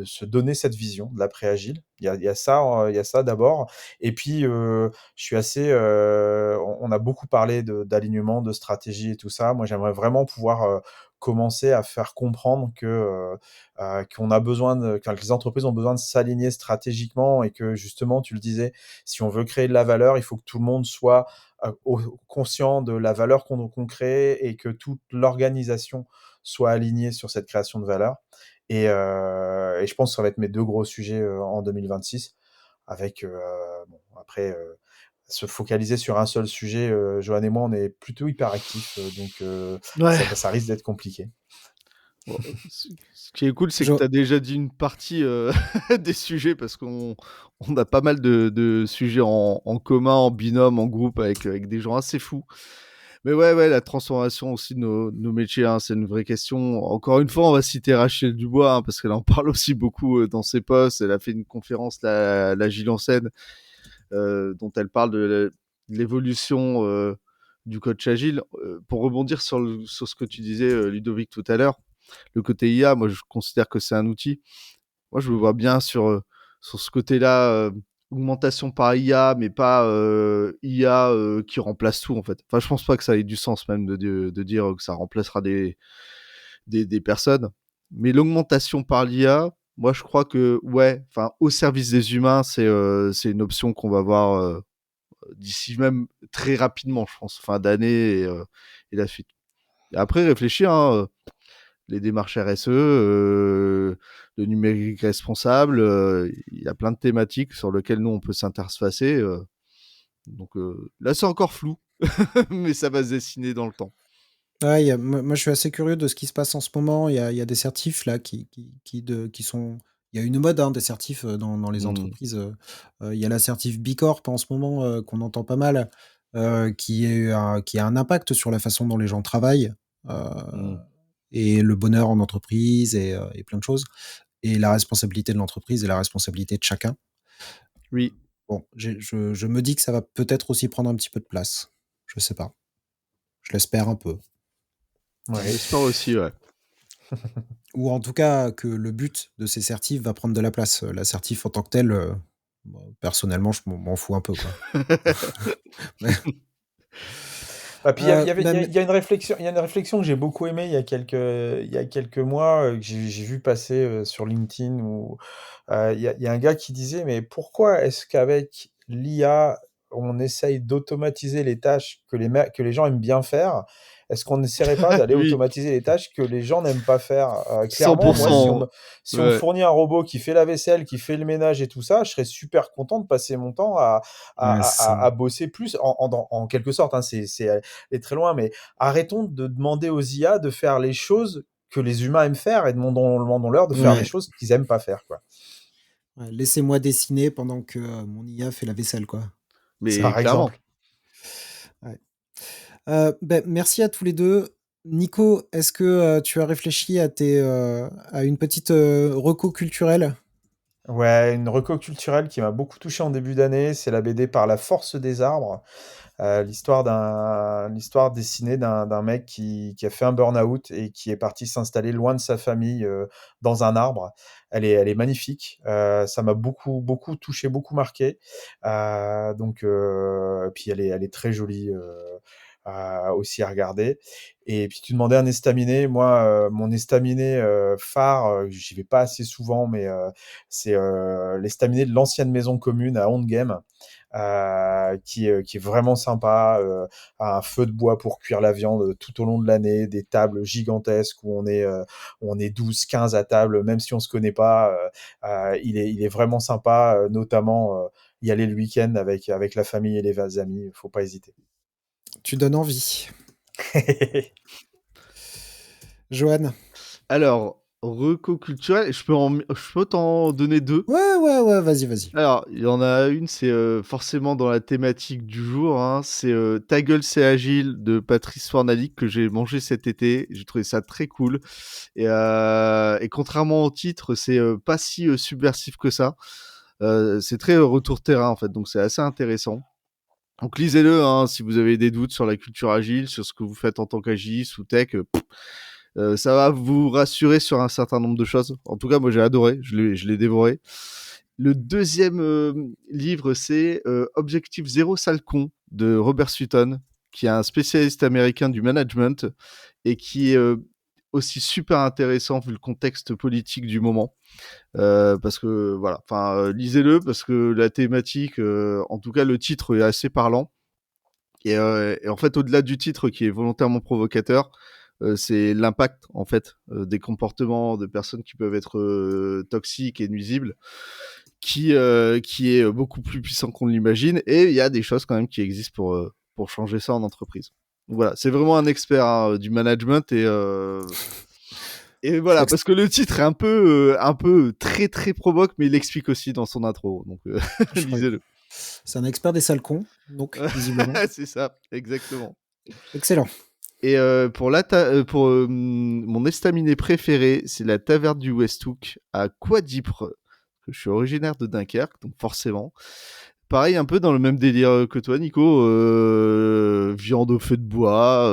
se donner cette vision de l'après-agile. Il y a ça d'abord. Et puis, je suis assez. On a beaucoup parlé d'alignement, de stratégie et tout ça. Moi, j'aimerais vraiment pouvoir commencer à faire comprendre qu'on a besoin que les entreprises ont besoin de s'aligner stratégiquement et que justement, tu le disais, si on veut créer de la valeur, il faut que tout le monde soit conscient de la valeur qu'on crée et que toute l'organisation soit alignée sur cette création de valeur. Et je pense que ça va être mes deux gros sujets en 2026 avec bon, après se focaliser sur un seul sujet. Johan et moi, on est plutôt hyperactifs, donc Ouais. ça risque d'être compliqué. Bon, ce qui est cool, c'est que tu Jo- as déjà dit une partie des sujets parce qu'on a pas mal de sujets en commun, en binôme, en groupe avec des gens assez fous. Mais ouais, la transformation aussi de nos métiers, hein, c'est une vraie question. Encore une fois, on va citer Rachel Dubois parce qu'elle en parle aussi beaucoup dans ses posts. Elle a fait une conférence, la Gilles en scène, dont elle parle de l'évolution du coach agile. Pour rebondir sur ce que tu disais, Ludovic, tout à l'heure, le côté IA, moi, je considère que c'est un outil. Moi, je me vois bien sur ce côté-là, augmentation par IA, mais pas IA qui remplace tout, en fait. Enfin, je pense pas que ça ait du sens même de dire que ça remplacera des personnes. Mais l'augmentation par l'IA, moi, je crois que, ouais, enfin, au service des humains, c'est une option qu'on va voir d'ici même très rapidement, je pense, fin d'année et la suite. Et après, réfléchir, hein, les démarches RSE, le numérique responsable, il y a plein de thématiques sur lesquelles nous, on peut s'interfacer. Donc là, c'est encore flou, mais ça va se dessiner dans le temps. Ouais, moi, je suis assez curieux de ce qui se passe en ce moment. Il y a des certifs là qui sont. Il y a une mode hein, des certifs dans les Mmh. entreprises. Il y a la certif B Corp en ce moment qu'on entend pas mal, qui a un impact sur la façon dont les gens travaillent Mmh. et le bonheur en entreprise et plein de choses. Et la responsabilité de l'entreprise et la responsabilité de chacun. Oui, Bon, je me dis que ça va peut-être aussi prendre un petit peu de place. Je sais pas. Je l'espère un peu. Ouais. j'espère aussi, ouais. Ou en tout cas que le but de ces certifs va prendre de la place. La certif en tant que telle, personnellement, je m'en fous un peu, quoi. Ouais. Ah, puis Bah, il y a il y a une réflexion que j'ai beaucoup aimée il y a quelques mois, que j'ai vu passer sur LinkedIn où il y a un gars qui disait, mais pourquoi est-ce qu'avec l'IA, on essaye d'automatiser les tâches que les gens aiment bien faire? Est-ce qu'on n'essaierait pas d'aller Oui, automatiser les tâches que les gens n'aiment pas faire? Clairement, moi, 100%. si on me Ouais, fournit un robot qui fait la vaisselle, qui fait le ménage et tout ça, je serais super content de passer mon temps ouais, c'est ça. à bosser plus, en quelque sorte, hein, c'est aller très loin, mais arrêtons de demander aux IA de faire les choses que les humains aiment faire et demandons-leur de faire les Ouais. choses qu'ils aiment pas faire, quoi. Ouais, laissez-moi dessiner pendant que, mon IA fait la vaisselle, quoi. C'est mais Par clairement. exemple. ouais. Merci à tous les 2. Nico, est-ce que, tu as réfléchi à une petite, reco culturelle? Ouais, une reco culturelle qui m'a beaucoup touché en début d'année, c'est la BD Par la force des arbres. L'histoire dessinée d'un mec qui a fait un burn-out et qui est parti s'installer loin de sa famille dans un arbre. Elle est magnifique. Ça m'a beaucoup touché, beaucoup marqué. Puis elle est très jolie aussi à regarder. Et puis tu demandais un estaminet. Moi, mon estaminet phare, j'y vais pas assez souvent, mais c'est l'estaminet de l'ancienne maison commune à Ondgame, qui est vraiment sympa, un feu de bois pour cuire la viande tout au long de l'année, des tables gigantesques où on est 12-15 à table, même si on se connaît pas. Il est vraiment sympa, notamment y aller le week-end avec la famille et les amis, faut pas hésiter. Tu donnes envie. Johan? Alors, reco culturel, je peux t'en donner 2. Ouais, vas-y, vas-y. Alors, il y en a une, c'est, forcément dans la thématique du jour, hein, c'est, Ta gueule, c'est agile de Patrice Fornalik que j'ai mangé cet été. J'ai trouvé ça très cool et contrairement au titre, c'est, pas si, subversif que ça. C'est très, retour terrain, en fait, donc c'est assez intéressant. Donc lisez-le, hein, si vous avez des doutes sur la culture agile, sur ce que vous faites en tant qu'agiliste ou tech, ça va vous rassurer sur un certain nombre de choses. En tout cas, moi j'ai adoré, je l'ai dévoré. Le deuxième livre, c'est Objectif Zéro sale con de Robert Sutton, qui est un spécialiste américain du management et qui est aussi super intéressant vu le contexte politique du moment. Parce que voilà, enfin lisez-le parce que la thématique, en tout cas le titre est assez parlant. Et en fait, au-delà du titre qui est volontairement provocateur, c'est l'impact en fait des comportements de personnes qui peuvent être toxiques et nuisibles, qui est beaucoup plus puissant qu'on l'imagine. Et il y a des choses quand même qui existent pour changer ça en entreprise. Donc voilà, c'est vraiment un expert hein, du management et C'est voilà, ex- parce que le titre est un peu très très provoque, mais il explique aussi dans son intro. Donc je crois- lisez-le. c'est un expert des sales cons, donc, visiblement. C'est ça, exactement. Excellent. Et pour mon estaminet préféré, c'est la taverne du Westhook à Quadipre. Je suis originaire de Dunkerque, donc forcément. Pareil, un peu dans le même délire que toi, Nico. Viande au feu de bois,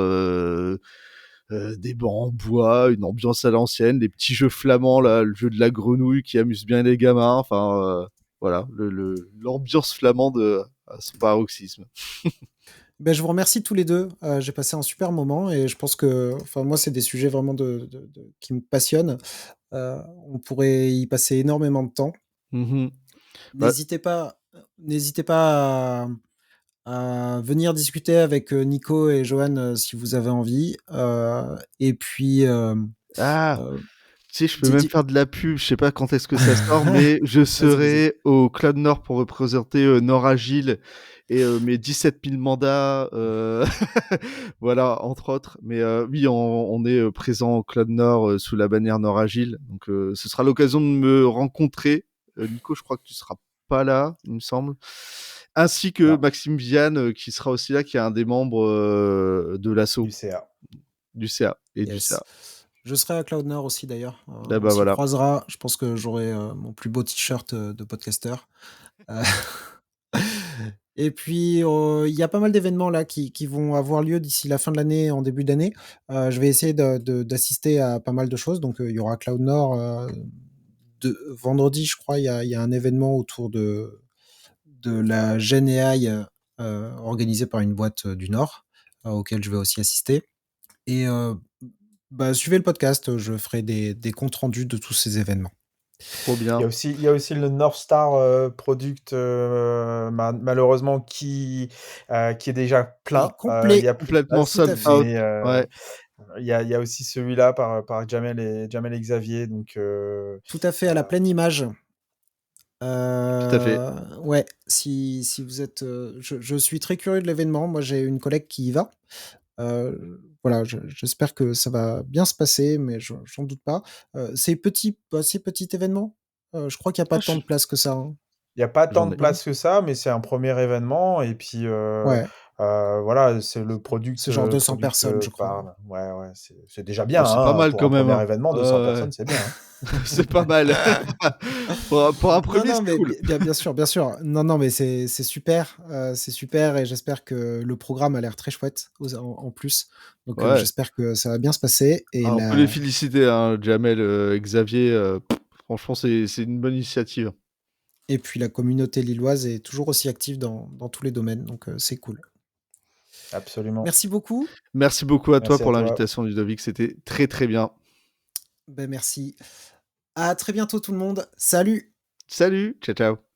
des bancs en bois, une ambiance à l'ancienne, des petits jeux flamands, là, le jeu de la grenouille qui amuse bien les gamins. Enfin, voilà, l'ambiance flamande à son paroxysme. Ben, je vous remercie tous les deux. J'ai passé un super moment et je pense que, enfin, moi, c'est des sujets vraiment qui me passionnent. On pourrait y passer énormément de temps. Mhm. Bah, N'hésitez pas à venir discuter avec Nico et Johan si vous avez envie. Et puis, ah, euh, tu sais, je peux di- même di- faire de la pub, je sais pas quand est-ce que ça sort, mais je Vas-y, vas-y. serai au Cloud Nord pour représenter Nord Agile et mes 17 000 mandats, voilà, entre autres. Mais oui, on est présent au Cloud Nord sous la bannière Nord Agile, donc ce sera l'occasion de me rencontrer. Nico, je crois que tu seras pas là, il me semble. Ainsi que Non, Maxime Viane, qui sera aussi là, qui est un des membres de du l'assaut, CA. du CA et du Yes. CA. Je serai à Cloud Nord aussi d'ailleurs. Ah On bah s'y voilà. croisera. Je pense que j'aurai mon plus beau t-shirt de podcasteur. Euh, Et puis, il y a pas mal d'événements là qui vont avoir lieu d'ici la fin de l'année, en début d'année. Je vais essayer d'assister à pas mal de choses. Donc, il y aura Cloud Nord. Vendredi, je crois, il y a un événement autour de la Gen AI organisé par une boîte du Nord, auquel je vais aussi assister. Et bah, suivez le podcast, je ferai des comptes rendus de tous ces événements. Trop bien. Il y a aussi le North Star Product, malheureusement, qui est déjà Qui est plein. Il complet, y a plus de Complètement tout place, à sold fait. out. mais Ouais, il y a aussi celui-là par Jamel et Xavier. Donc, Tout à fait, à la pleine image. tout à fait. Ouais, si vous êtes, je suis très curieux de l'événement. Moi, j'ai une collègue qui y va. Voilà, j'espère que ça va bien se passer, mais j'en doute pas. C'est petit événement? Je crois qu'il y a pas Ah, tant de place que ça, hein? il n'y a pas tant j'en de ai. place que ça, mais c'est un premier événement. Et puis, Ouais. Voilà, c'est le product, C'est genre 200 product, personnes, je crois. parle. Ouais, ouais, c'est déjà bien, Oh, c'est pas hein, mal pour un quand même, premier hein. événement, 200 personnes, c'est bien, hein. C'est pas mal. Pour un Non, 1er, non, c'est mais cool. bien sûr, bien sûr. Non, non, mais c'est super et j'espère que le programme a l'air très chouette en plus. Donc, Ouais. j'espère que ça va bien se passer et Ah, on peut les féliciter, hein, Jamel, Xavier, franchement, c'est une bonne initiative. et puis la communauté lilloise est toujours aussi active dans tous les domaines, donc, c'est cool. Absolument. Merci beaucoup. Merci beaucoup à toi Merci à pour toi. l'invitation, Ludovic, c'était très, très bien. Ben merci. À très bientôt tout le monde. Salut! Salut, ciao, ciao.